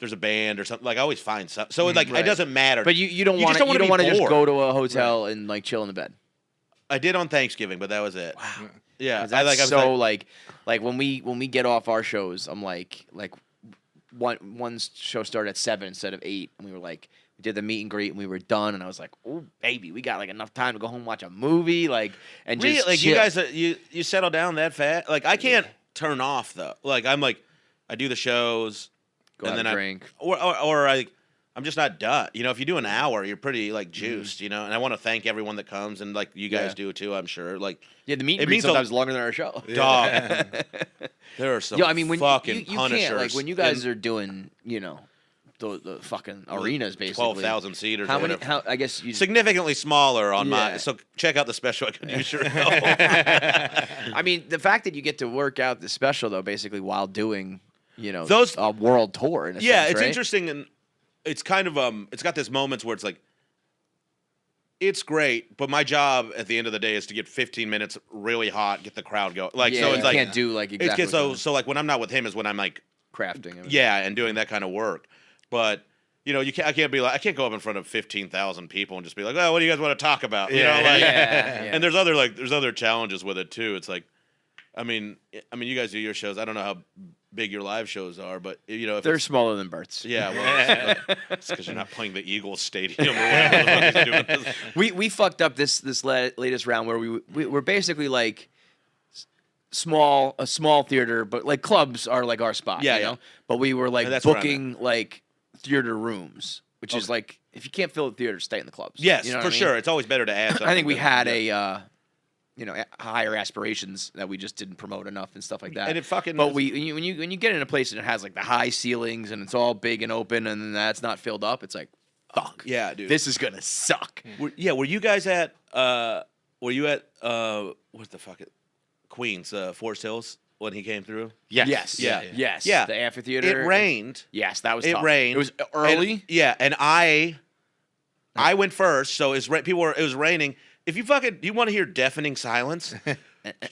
there's a band or something. Like I always find something. So like it doesn't matter. But you don't want to just go to a hotel and like chill in the bed. I did on Thanksgiving, but that was it. Wow. Yeah, like when we get off our shows, I'm like one show started at 7 instead of 8, and we were like. We did the meet and greet and we were done, and I was like, "Oh, baby, we got like enough time to go home and watch a movie, like and really? just like chill. you guys, you settle down that fast. Like I can't turn off though. Like I'm like, I do the shows, go and out then drink, or I'm just not done. If you do an hour, you're pretty like juiced. And I want to thank everyone that comes, and like you guys do too. I'm sure. Like the meet and greet sometimes longer than our show. Dog, there are some. When fucking you punishers. can't, like when you guys are doing, the fucking arenas, basically 12,000 seaters. How many? How I guess you significantly smaller on my. So check out the special. I could use your help. I mean, the fact that you get to work out the special though, basically while doing, those a world tour. In a sense, it's right? interesting, and it's kind of it's got this moments where it's like. It's great, but my job at the end of the day is to get 15 minutes really hot, get the crowd going. Like so, it's like can't do like exactly. It's so like when I'm not with him is when I'm like crafting. And doing that kind of work. But I can't be like I can't go up in front of 15,000 people and just be like, oh, what do you guys want to talk about? And there's other challenges with it too. It's like, I mean, you guys do your shows. I don't know how big your live shows are, but if they're smaller than Bert's. Yeah, well, it's because you're not playing the Eagles Stadium or whatever the fuck he's doing. We fucked up this latest round where we were basically like a small theater, but like clubs are like our spot. But we were like booking like theater rooms, which is like if you can't fill the theater, stay in the clubs. Yes, for sure. It's always better to add something. I think we had higher aspirations that we just didn't promote enough and stuff like that. And it fucking. But when you get in a place and it has like the high ceilings and it's all big and open and then that's not filled up, it's like fuck. Yeah, dude. This is gonna suck. Were you guys at? Were you at? What the fuck? Queens, Forest Hills when he came through. Yes. Yeah. The amphitheater. It rained. Yes, that was. It tough. rained. It was early. And I went first, so it was raining. If you want to hear deafening silence,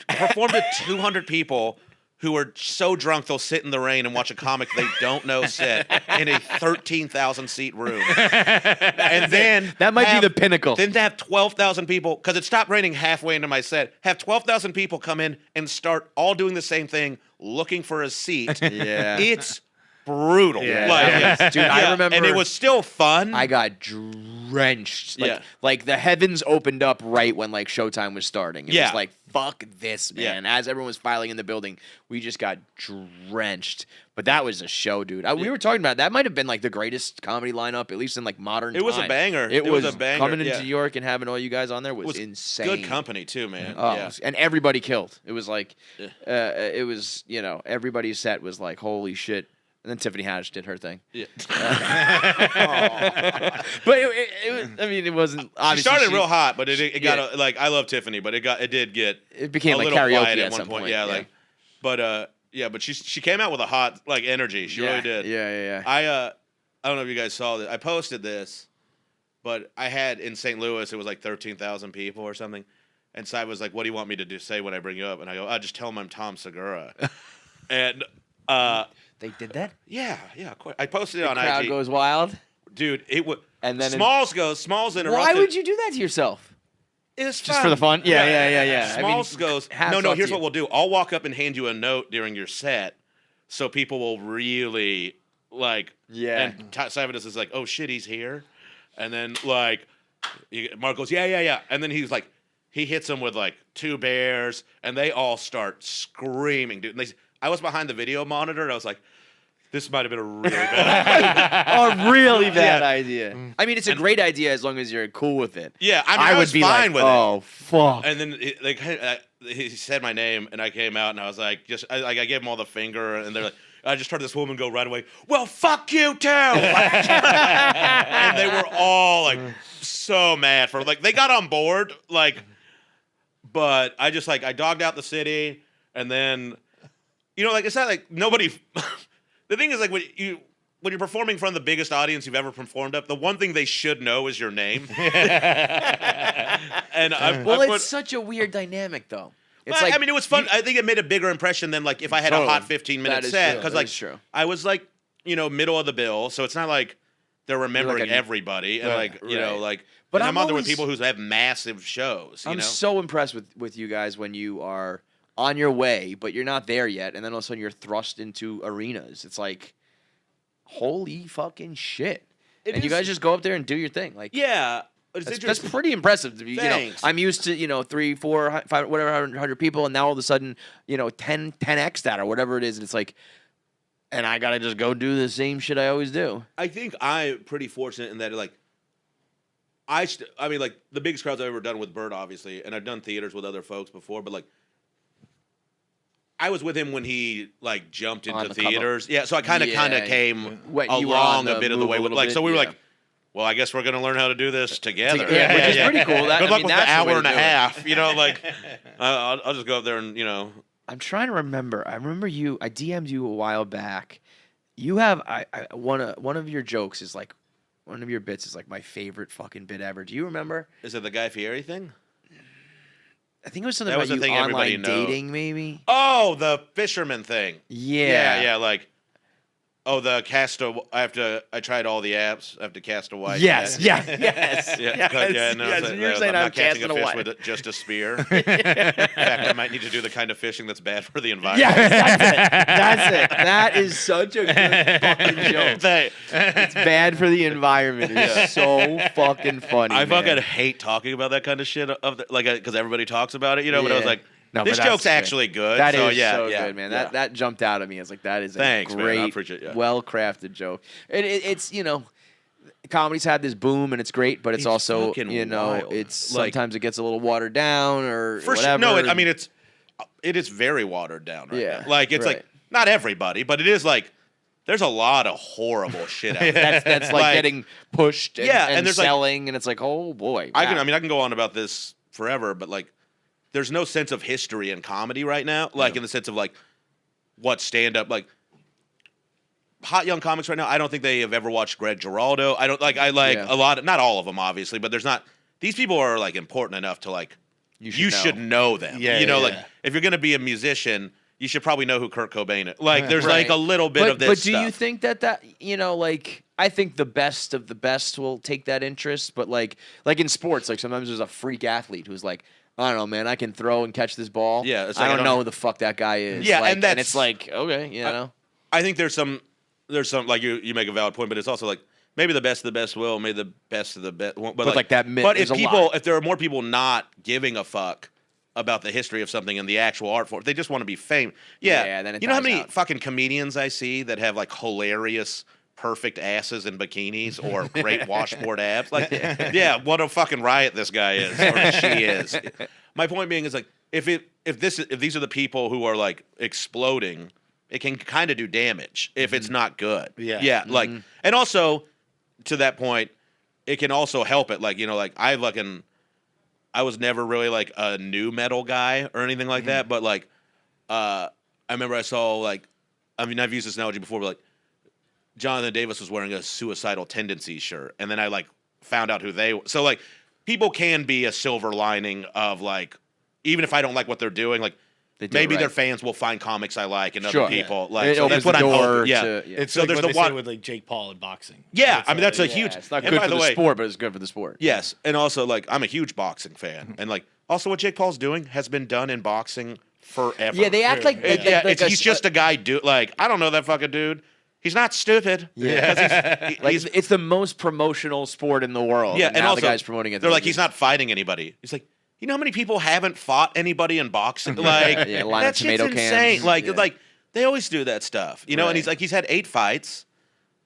perform to 200 people who are so drunk they'll sit in the rain and watch a comic they don't know sit in a 13,000 seat room. And then that might be the pinnacle. Then to have 12,000 people, because it stopped raining halfway into my set, have 12,000 people come in and start all doing the same thing, looking for a seat. Yeah. It's brutal. Yeah. Dude, I remember. And it was still fun. I got drenched. Like the heavens opened up right when like showtime was starting. It was like, fuck this, man. As everyone was filing in the building, we just got drenched. But that was a show, dude. We were talking about that might have been like the greatest comedy lineup, at least in like modern It was time. a banger. It was a banger. Coming into New York and having all you guys on there was insane. Good company too, man. And everybody killed. It was like, it was, everybody's set was like, holy shit. And then Tiffany Haddish did her thing. Yeah. But it wasn't. Obviously, she started real hot, but it got like I love Tiffany, but it became a like little karaoke quiet at some point. But she came out with a hot like energy. She really did. Yeah. I don't know if you guys saw this. I posted this, but I had in St. Louis, it was like 13,000 people or something. And Cy was like, "What do you want me to say when I bring you up?" And I go, just tell him I'm Tom Segura." And they did that? Yeah. I posted it on IG. Crowd goes wild. Dude, it would. And then Smalls interrupted. Why would you do that to yourself? It's just for the fun. Yeah. Smalls goes. No. Here's what we'll do. I'll walk up and hand you a note during your set, so people will really like. Yeah. And Simonus is like, "Oh shit, he's here," and then like, Mark goes, "Yeah," and then he's like, he hits him with like 2 bears, and they all start screaming, dude. And I was behind the video monitor, and I was like, this might have been a really bad idea. A really bad idea. I mean, it's a great idea as long as you're cool with it. Yeah, I was fine with it. Oh, fuck. And then he said my name, and I came out, and I was like, I gave him all the finger, and they're like, I just heard this woman go right away, "Well, fuck you too." And they were all like so mad for they got on board but I just I dogged out the city, and then it's not like nobody. The thing is when you're performing in front of the biggest audience you've ever performed at, the one thing they should know is your name. And it's such a weird dynamic though. It's I mean, it was fun. I think it made a bigger impression than if I had a hot 15-minute set, because I was middle of the bill, so it's not like they're remembering everybody, and But I'm on there with people who have massive shows. I'm so impressed with you guys when you are on your way, but you're not there yet, and then all of a sudden you're thrust into arenas. It's like, holy fucking shit! You guys just go up there and do your thing. Yeah. That's pretty impressive. Thanks. I'm used to 3, 4, 5, whatever 100 people, and now all of a sudden 10x that or whatever it is, and it's like, and I gotta just go do the same shit I always do. I think I'm pretty fortunate in that I mean the biggest crowds I've ever done with Bert, obviously, and I've done theaters with other folks before, but I was with him when he jumped into theaters. Yeah, so I kind of came along a bit of the way with so we were well, I guess we're going to learn how to do this together. Which is pretty cool. Good luck with the hour and a half. I'll just go up there and, I'm trying to remember. I remember I DM'd you a while back. You have, one of your jokes is one of your bits is my favorite fucking bit ever. Do you remember? Is it the Guy Fieri thing? I think it was something about you online dating, maybe. Oh, the fisherman thing. Yeah. Oh, the I tried all the apps. I have to cast a wide yes. net. Yes. You're saying I'm not casting catching a fish with just a spear. In fact, I might need to do the kind of fishing that's bad for the environment. Yeah, that's it. That is such a good fucking joke. It's bad for the environment. It's so fucking funny. I fucking hate talking about that kind of shit because everybody talks about it, But I was like, no, this joke's actually good. That is so good, man. That jumped out at me. It's that is a great, well-crafted joke. It's comedy's had this boom and it's great, but it's also wild. It's sometimes it gets a little watered down or whatever. No, I mean it is very watered down right now. It's not everybody, but it is there's a lot of horrible shit out there. that's getting pushed and selling, and it's oh boy. Wow. I can go on about this forever, but there's no sense of history in comedy right now, in the sense of what stand-up, hot young comics right now. I don't think they have ever watched Greg Giraldo. I don't a lot of, not all of them obviously, but there's not. These people are important enough to you should know them. If you're gonna be a musician, you should probably know who Kurt Cobain is. There's a little bit of this. But do you think that I think the best of the best will take that interest, but in sports, sometimes there's a freak athlete who's I don't know, man. I can throw and catch this ball. Yeah, I don't know who the fuck that guy is. Yeah, and it's okay, I think there's some you make a valid point, but it's also maybe the best of the best will, maybe the best of the best won't. But that. But if there are more people not giving a fuck about the history of something and the actual art form, they just want to be famous. Yeah, then how many fucking comedians I see that have hilarious, perfect asses in bikinis or great washboard abs? What a fucking riot this guy is or she is. My point being is if these are the people who are exploding, it can kind of do damage if it's not good. Yeah. And also to that point, it can also help it. I was never really a new metal guy or anything like that, but I remember I saw I've used this analogy before, but Jonathan Davis was wearing a suicidal tendencies shirt, and then I like found out who they. So like, people can be a silver lining of like, even if I don't like what they're doing, like. Maybe their fans will find comics I like and other people. Yeah. Like, so that's what I'm hoping. Yeah. It's so like there's what the they one say with like Jake Paul in boxing. Yeah, I mean that's a huge. It's not and good by for the way, sport, but it's good for the sport. Yes, and also like I'm a huge boxing fan, and like also what Jake Paul's doing has been done in boxing forever. Yeah, they act like, he's just a guy. Like I don't know that fucking dude. He's not stupid. Yeah, he's it's the most promotional sport in the world. Yeah, and and now also the guy's promoting it. They're like he's not fighting anybody. He's like. You know how many people haven't fought anybody in boxing? Like line of that tomato shit's insane. cans. Like they always do that stuff, you know. Right. And he's had 8 fights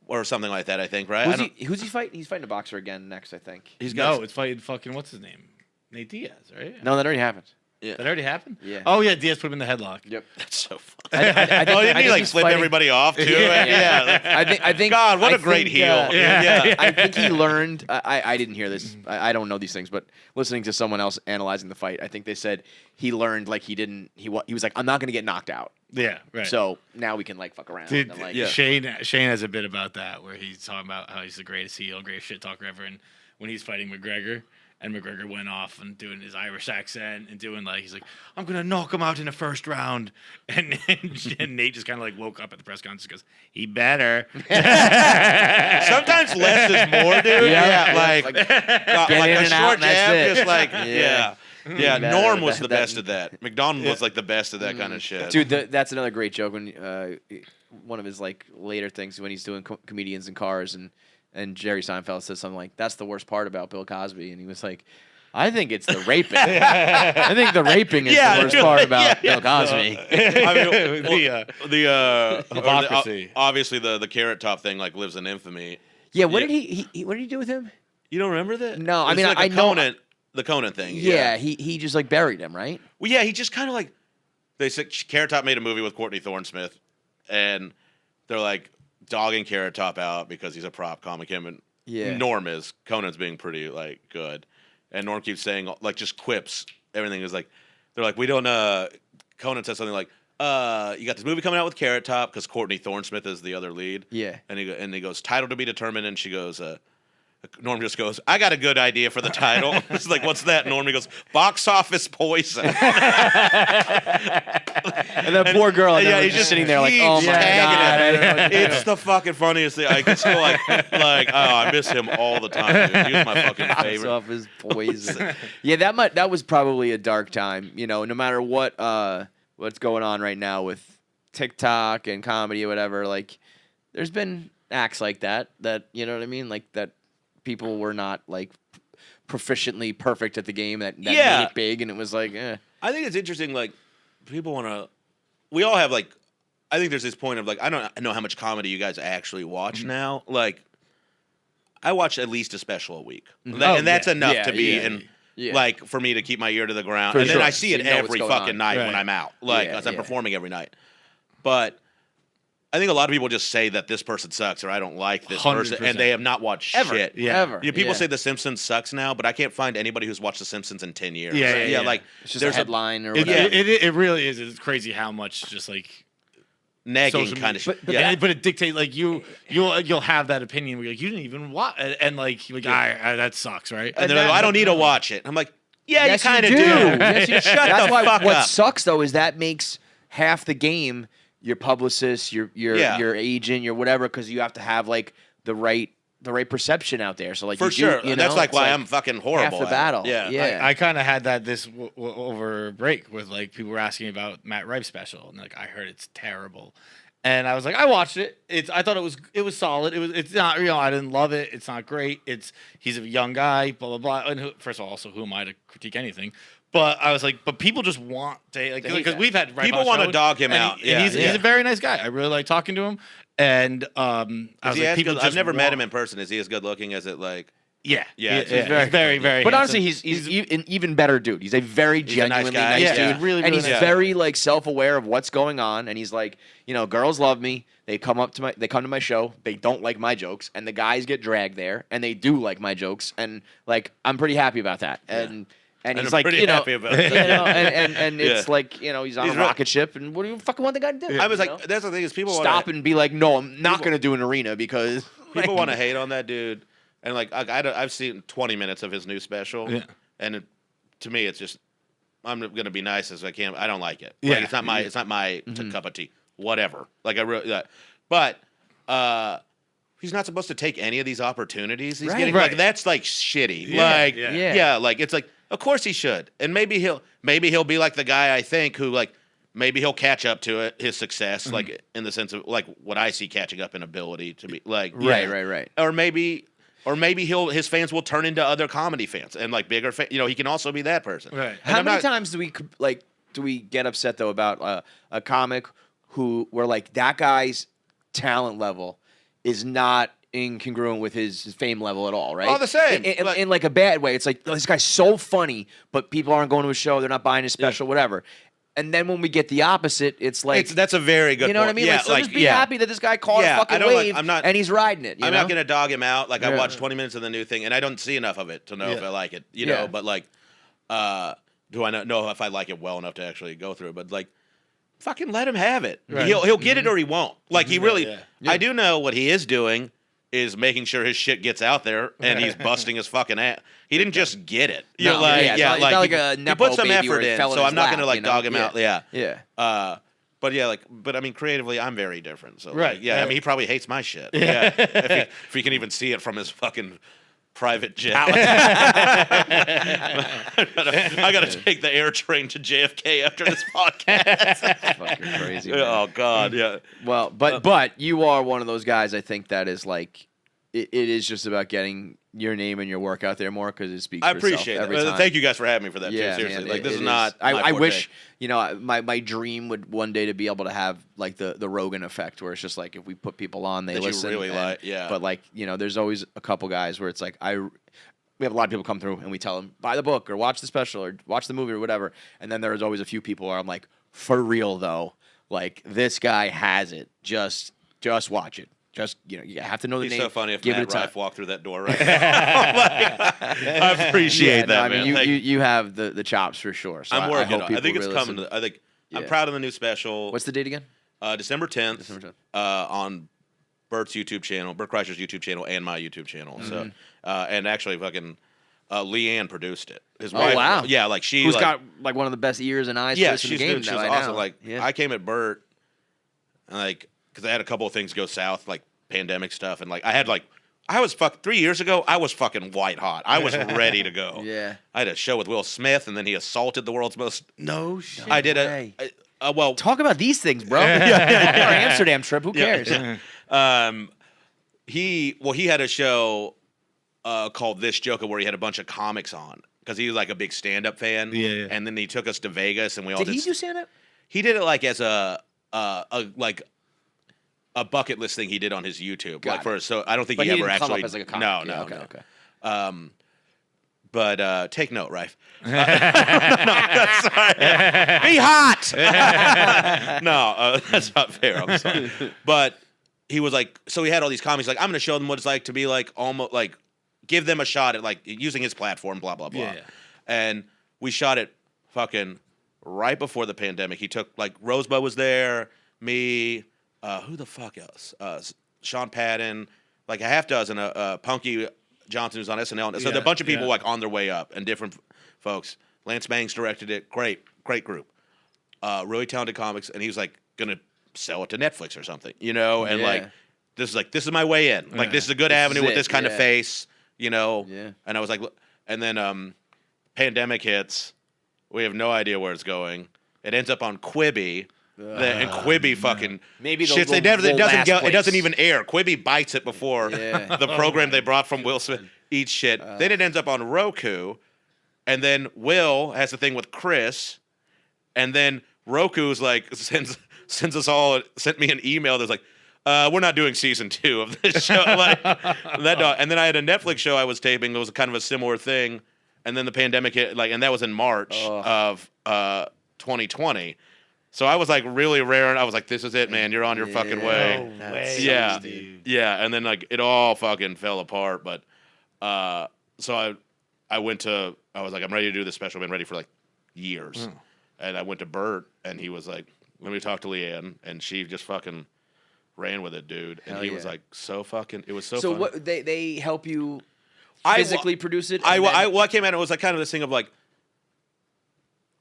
or something like that. I think right. Who's he fighting? He's fighting a boxer again next, I think. It's fighting fucking what's his name, Nate Diaz, right? No, that already happened. Yeah. That already happened. Yeah. Oh yeah, Diaz put him in the headlock. Yep. That's so funny. I think, Didn't he like he's flip fighting- everybody off too? Yeah. I think. God, what I a great think, heel. Yeah. I think he learned. I didn't hear this. I don't know these things, but listening to someone else analyzing the fight, I think they said he learned like he didn't. He was like, I'm not going to get knocked out. Yeah, right. So now we can like fuck around. Dude, and, like, Shane has a bit about that where he's talking about how he's the greatest heel, greatest shit talker ever, and when he's fighting McGregor. And McGregor went off and doing his Irish accent and doing like he's like, I'm gonna knock him out in the first round, and Nate just kind of like woke up at the press conference and goes, he better. Sometimes less is more, dude. Yeah, like in a and out short and that's jab, it. just like Yeah. yeah. That- Norm was that- the that- best of that. McDonald was like the best of that kind of shit. Dude, that's another great joke when one of his like later things when he's doing comedians in cars and Jerry Seinfeld says something like, "That's the worst part about Bill Cosby," and he was like, "I think it's the raping. I think the raping is the worst part about Bill Cosby." I mean, the Hypocrisy. obviously the Carrot Top thing like lives in infamy. Yeah, what did he what did he do with him? You don't remember that? No, I It's mean, like I know- the Conan thing. Yeah, he just like buried him, right? Well, yeah, he just kind of like they said Carrot Top made a movie with Courtney Thorne-Smith, and they're like dogging Carrot Top out because he's a prop comic. Him and Norm is Conan's being pretty like good, and Norm keeps saying like just quips. Everything is like they're like we don't. Conan says something like, "You got this movie coming out with Carrot Top because Courtney Thorne-Smith is the other lead." Yeah, and he goes title to be determined, and she goes. Norm just goes, I got a good idea for the title. It's like, what's that? Norm, he goes, box office poison. and that poor girl, and he's just sitting there like, keeps oh my tagging god. it. It's the fucking funniest thing. I can still like, oh, I miss him all the time, dude. He was my fucking Box favorite. office poison. Yeah, that was probably a dark time. You know, no matter what's going on right now with TikTok and comedy or whatever, like, there's been acts like that you know what I mean, like that. People were not like proficiently perfect at the game that made it big, and it was like, I think it's interesting. Like, people want to. We all have like. I think there's this point of like I don't know how much comedy you guys actually watch now. Like, I watch at least a special a week, and that's enough to be in. Yeah. Like for me to keep my ear to the ground, and then I see it every fucking night when I'm out, like as I'm performing every night. But I think a lot of people just say that this person sucks or I don't like this 100%. person, and they have not watched shit. Ever. You know, people say The Simpsons sucks now, but I can't find anybody who's watched The Simpsons in 10 years. Yeah. Like it's just a headline or whatever. It really is. It's crazy how much just like nagging kind of shit. But it dictates like you'll have that opinion where you're like you didn't even watch and like you're like that sucks, right? And they're like, I don't need to watch it. I'm like, yeah, yes, you kind of do. do. Yes, you Shut That's the why fuck what up. sucks though is that makes half the game your publicist, your agent, your whatever, because you have to have like the right perception out there. So like for sure, you know, that's like it's why I'm fucking horrible. half the at battle. It. Yeah. I kind of had that this over break with like people were asking about Matt Ripe's special, and like I heard it's terrible, and I was like, I watched it. I thought it was solid. It's not, I didn't love it. It's not great. He's a young guy, blah blah blah. And first of all, also who am I to critique anything? But I was like, but people just want to like because we've had Ripe people want to dog him out. And he's a very nice guy. I really like talking to him. And I was like, people I've never met him in person. Is he as good looking as it like? Yeah. He's very, very. But handsome. honestly, he's an even better dude. He's a very genuinely nice nice guy. dude, really, and he's nice. very like self-aware of what's going on. And he's like, you know, girls love me. They come to my show. They don't like my jokes, and the guys get dragged there, and they do like my jokes, and like I'm pretty happy about that. And And he's I'm like, pretty happy about that. And it's like, he's on a rocket ship, and what do you fucking want the guy to do? I was like, that's the thing is people stop and be like, no, I'm not going to do an arena because people want to hate on that dude. And like I've seen 20 minutes of his new special, and to me, it's just I'm going to be nice as I can. I don't like it. Like, it's not my cup of tea. Whatever. Like I really, but he's not supposed to take any of these opportunities. He's getting like that's like shitty. Like it's like. Of course he should, and maybe he'll be like the guy I think who like maybe he'll catch up to it, his success, like in the sense of like what I see catching up in ability to be like right. Or maybe his fans will turn into other comedy fans and like bigger he can also be that person. Right. How many times do we get upset though about a comic who where like that guy's talent level is not incongruent with his fame level at all, right? All the same. In like a bad way. It's like, oh, this guy's so funny, but people aren't going to his show, they're not buying his special, whatever. And then when we get the opposite, it's like... that's a very good point. You know what I mean? Yeah, so just be happy that this guy caught a fucking wave and he's riding it. I'm not going to dog him out. Like, I watched 20 minutes of the new thing, and I don't see enough of it to know if I like it, you know? But, like, do I know if I like it well enough to actually go through it? But, like, fucking let him have it. Right. He'll get it or he won't. Like, he really... I do know what he is doing is making sure his shit gets out there, and he's busting his fucking ass. He didn't just get it. You're it's not like a he Nepo put some baby effort in, fell so I'm not lap, gonna like dog him out. Yeah. But I mean, creatively, I'm very different. So right. I mean, he probably hates my shit. Yeah. if he can even see it from his fucking private jet. I gotta take the air train to JFK after this podcast. That's fucking crazy. Man. Oh God, yeah. Well, but you are one of those guys. I think that is like it is just about getting your name and your work out there more because it speaks. I appreciate it. Thank you guys for having me for that too. Seriously, man, like this is not. I wish my dream would one day to be able to have like the Rogan effect, where it's just like if we put people on, they listen. You really like, yeah. But like there's always a couple guys where it's like we have a lot of people come through and we tell them buy the book or watch the special or watch the movie or whatever, and then there's always a few people where I'm like, for real though, like this guy has it. Just watch it. Just you have to know the name. It's so funny if give Matt it a Rife walked through that door right now. I appreciate that, man. I mean, you have the chops for sure. So I'm working on it. I think it's really coming. I think I'm proud of the new special. What's the date again? December 10th. On Bert's YouTube channel, Bert Kreischer's YouTube channel, and my YouTube channel. Mm-hmm. So, and actually, fucking Leanne produced it. His wife, wow! Yeah, like who's got like one of the best ears and eyes. Yeah, in the game. She's awesome. Like I came at Bert, and like because I had a couple of things go south, like pandemic stuff, and like I was 3 years ago. I was fucking white hot. I was ready to go. Yeah, I had a show with Will Smith, and then he assaulted the world's most. No shit. I did well, talk about these things, bro. Our Amsterdam trip. Who cares? He had a show called This Joker where he had a bunch of comics on because he was like a big stand-up fan. Yeah. And then he took us to Vegas, and we all did he do stand-up? He did it like as a bucket list thing he did on his YouTube. So I don't think he ever didn't actually come up as like a comic. No. Okay. But take note, Rife. No, that's sorry. Be hot. No, that's not fair. I'm sorry. But he was like, so he had all these comics. Like, I'm going to show them what it's like to be like almost like give them a shot at like using his platform. Blah blah blah. Yeah. And we shot it fucking right before the pandemic. He took like Rosebud was there, me, who the fuck else? Sean Patton, like a half dozen. Punky Johnson who's on SNL. So there are a bunch of people like on their way up and different folks. Lance Bangs directed it. Great group. Really talented comics. And he was like gonna sell it to Netflix or something, and like this is my way in. Like this is a good avenue with this kind of face, Yeah. And I was like, and then pandemic hits. We have no idea where it's going. It ends up on Quibi. And Quibi fucking maybe shits. It doesn't even air. Quibi bites it before the program they brought from Will Smith eats shit. Then it ends up on Roku, and then Will has the thing with Chris, and then Roku's like sent me an email that's like, we're not doing season 2 of this show. Like that dog. And then I had a Netflix show I was taping that was kind of a similar thing, and then the pandemic hit, and that was in March of 2020. So I was like really rare, and I was like, "This is it, man. You're on your fucking way." No way. Yeah, dude. yeah. And then like it all fucking fell apart. But so I was like, I'm ready to do this special. I've been ready for like years. And I went to Bert, and he was like, let me talk to Leanne. And she just fucking ran with it, dude. And he was like, it was so fun. So what, they help you physically produce it? I came at it was like kind of this thing of like,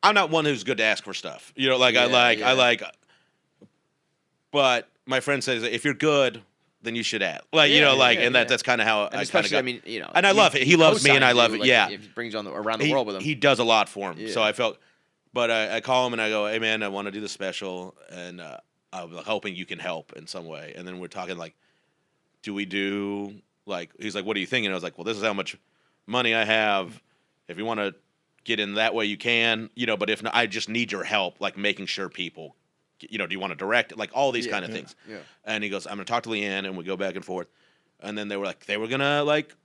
I'm not one who's good to ask for stuff. You know, like I like, but my friend says if you're good, then you should ask. Like, you know, like, and that's kind of how I kind of got. I mean, you know, and I love it. He loves me, and I love it. Like, yeah, if he brings you around the world with him. He does a lot for him. So I felt, but I call him and I go, hey man, I want to do the special, and I'm hoping you can help in some way. And then we're talking like, do we do like? He's like, what are you thinking? I was like, well, this is how much money I have. If you want to get in that way, you can. You know, but if not, I just need your help, like making sure people. You know, do you want to direct it? Like all these kind of things. Yeah. And he goes, I'm going to talk to Leanne, and we go back and forth. And then they were going to like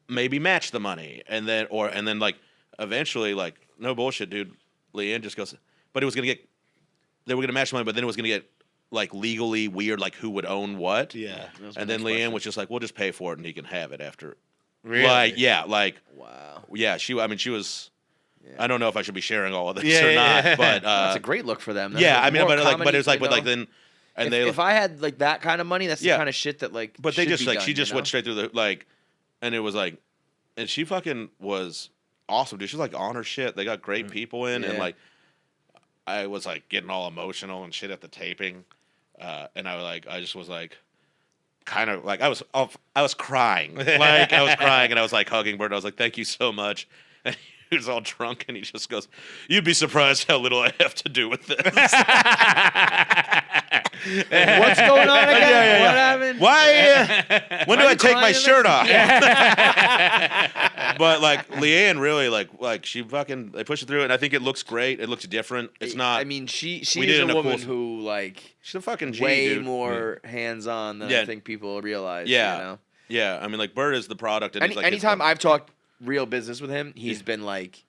maybe match the money. And then like eventually, like, no bullshit, dude. Leanne just goes, but it was going to they were going to match the money, but then it was going to get like legally weird, like who would own what. Yeah. And then Leanne was just like, we'll just pay for it and he can have it after. Really? Like, yeah, like, wow. Yeah, she was. Yeah. I don't know if I should be sharing all of this or not, but that's a great look for them. But it was like, but like then, and if I had like that kind of money, that's the kind of shit that like. But they just like she just went straight through the like, and it was like, and she fucking was awesome, dude. She's like on her shit. They got great people in, and like, I was like getting all emotional and shit at the taping, and I just was like, kind of like I was crying, like I was crying, and I was like hugging Bert. I was like, thank you so much. And he was all drunk, and he just goes, "You'd be surprised how little I have to do with this." What's going on again? What happened? Why? When do I take my shirt off? But like Leanne, really, like she fucking they push it through, and I think it looks great. It looks different. It's not. I mean, she is a woman who like she's a fucking G, way dude. more hands on than I think people realize. Yeah, you know? Yeah. I mean, like Bert is the product. And anytime I've talked real business with him, he's been like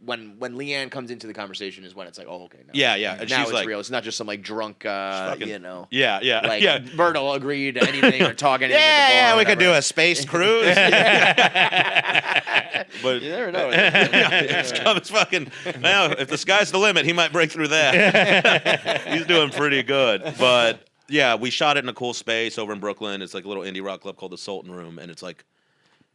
when Leanne comes into the conversation is when it's like, oh, okay. No. Yeah. And now she's it's like, real. It's not just some like drunk, fucking, you know. Yeah. Like yeah. Bert will agree to anything or talk anything. Yeah, we could do a space cruise. But you never know. It's fucking now. If the sky's the limit, he might break through that. He's doing pretty good. But yeah, we shot it in a cool space over in Brooklyn. It's like a little indie rock club called the Sultan Room, and it's like.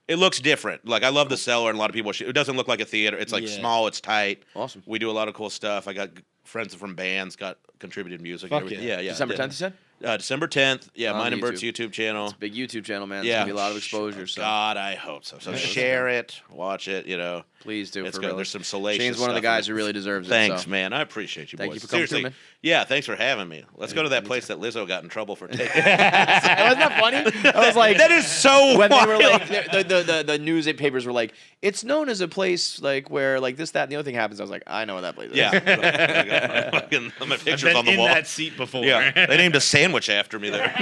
It looks different. Like, I love the cellar, and a lot of people... It doesn't look like a theater. It's, like, small. It's tight. Awesome. We do a lot of cool stuff. I got friends from bands, contributed music. Fuck and everything. Yeah. December 10th, you said? December 10th. Yeah, mine and YouTube. Bert's YouTube channel. It's a big YouTube channel, man. There's going to be a lot of exposure. So. God, I hope so. So share it. Watch it, you know. Please do. It's for good. real. There's some salacious Shane's one of the guys who really deserves it. Thanks, so. man. I appreciate you, boys. Thank you for coming through, man. Yeah, thanks for having me. Let's go to that place that Lizzo got in trouble for taking. Wasn't that funny? I was like, that is so when wild. they were like, the newspapers were like, it's known as a place like where like this, that, and the other thing happens. I was like, I know what that place is. Yeah. My picture's on the wall. In that seat before. Yeah. They named a sandwich after me there.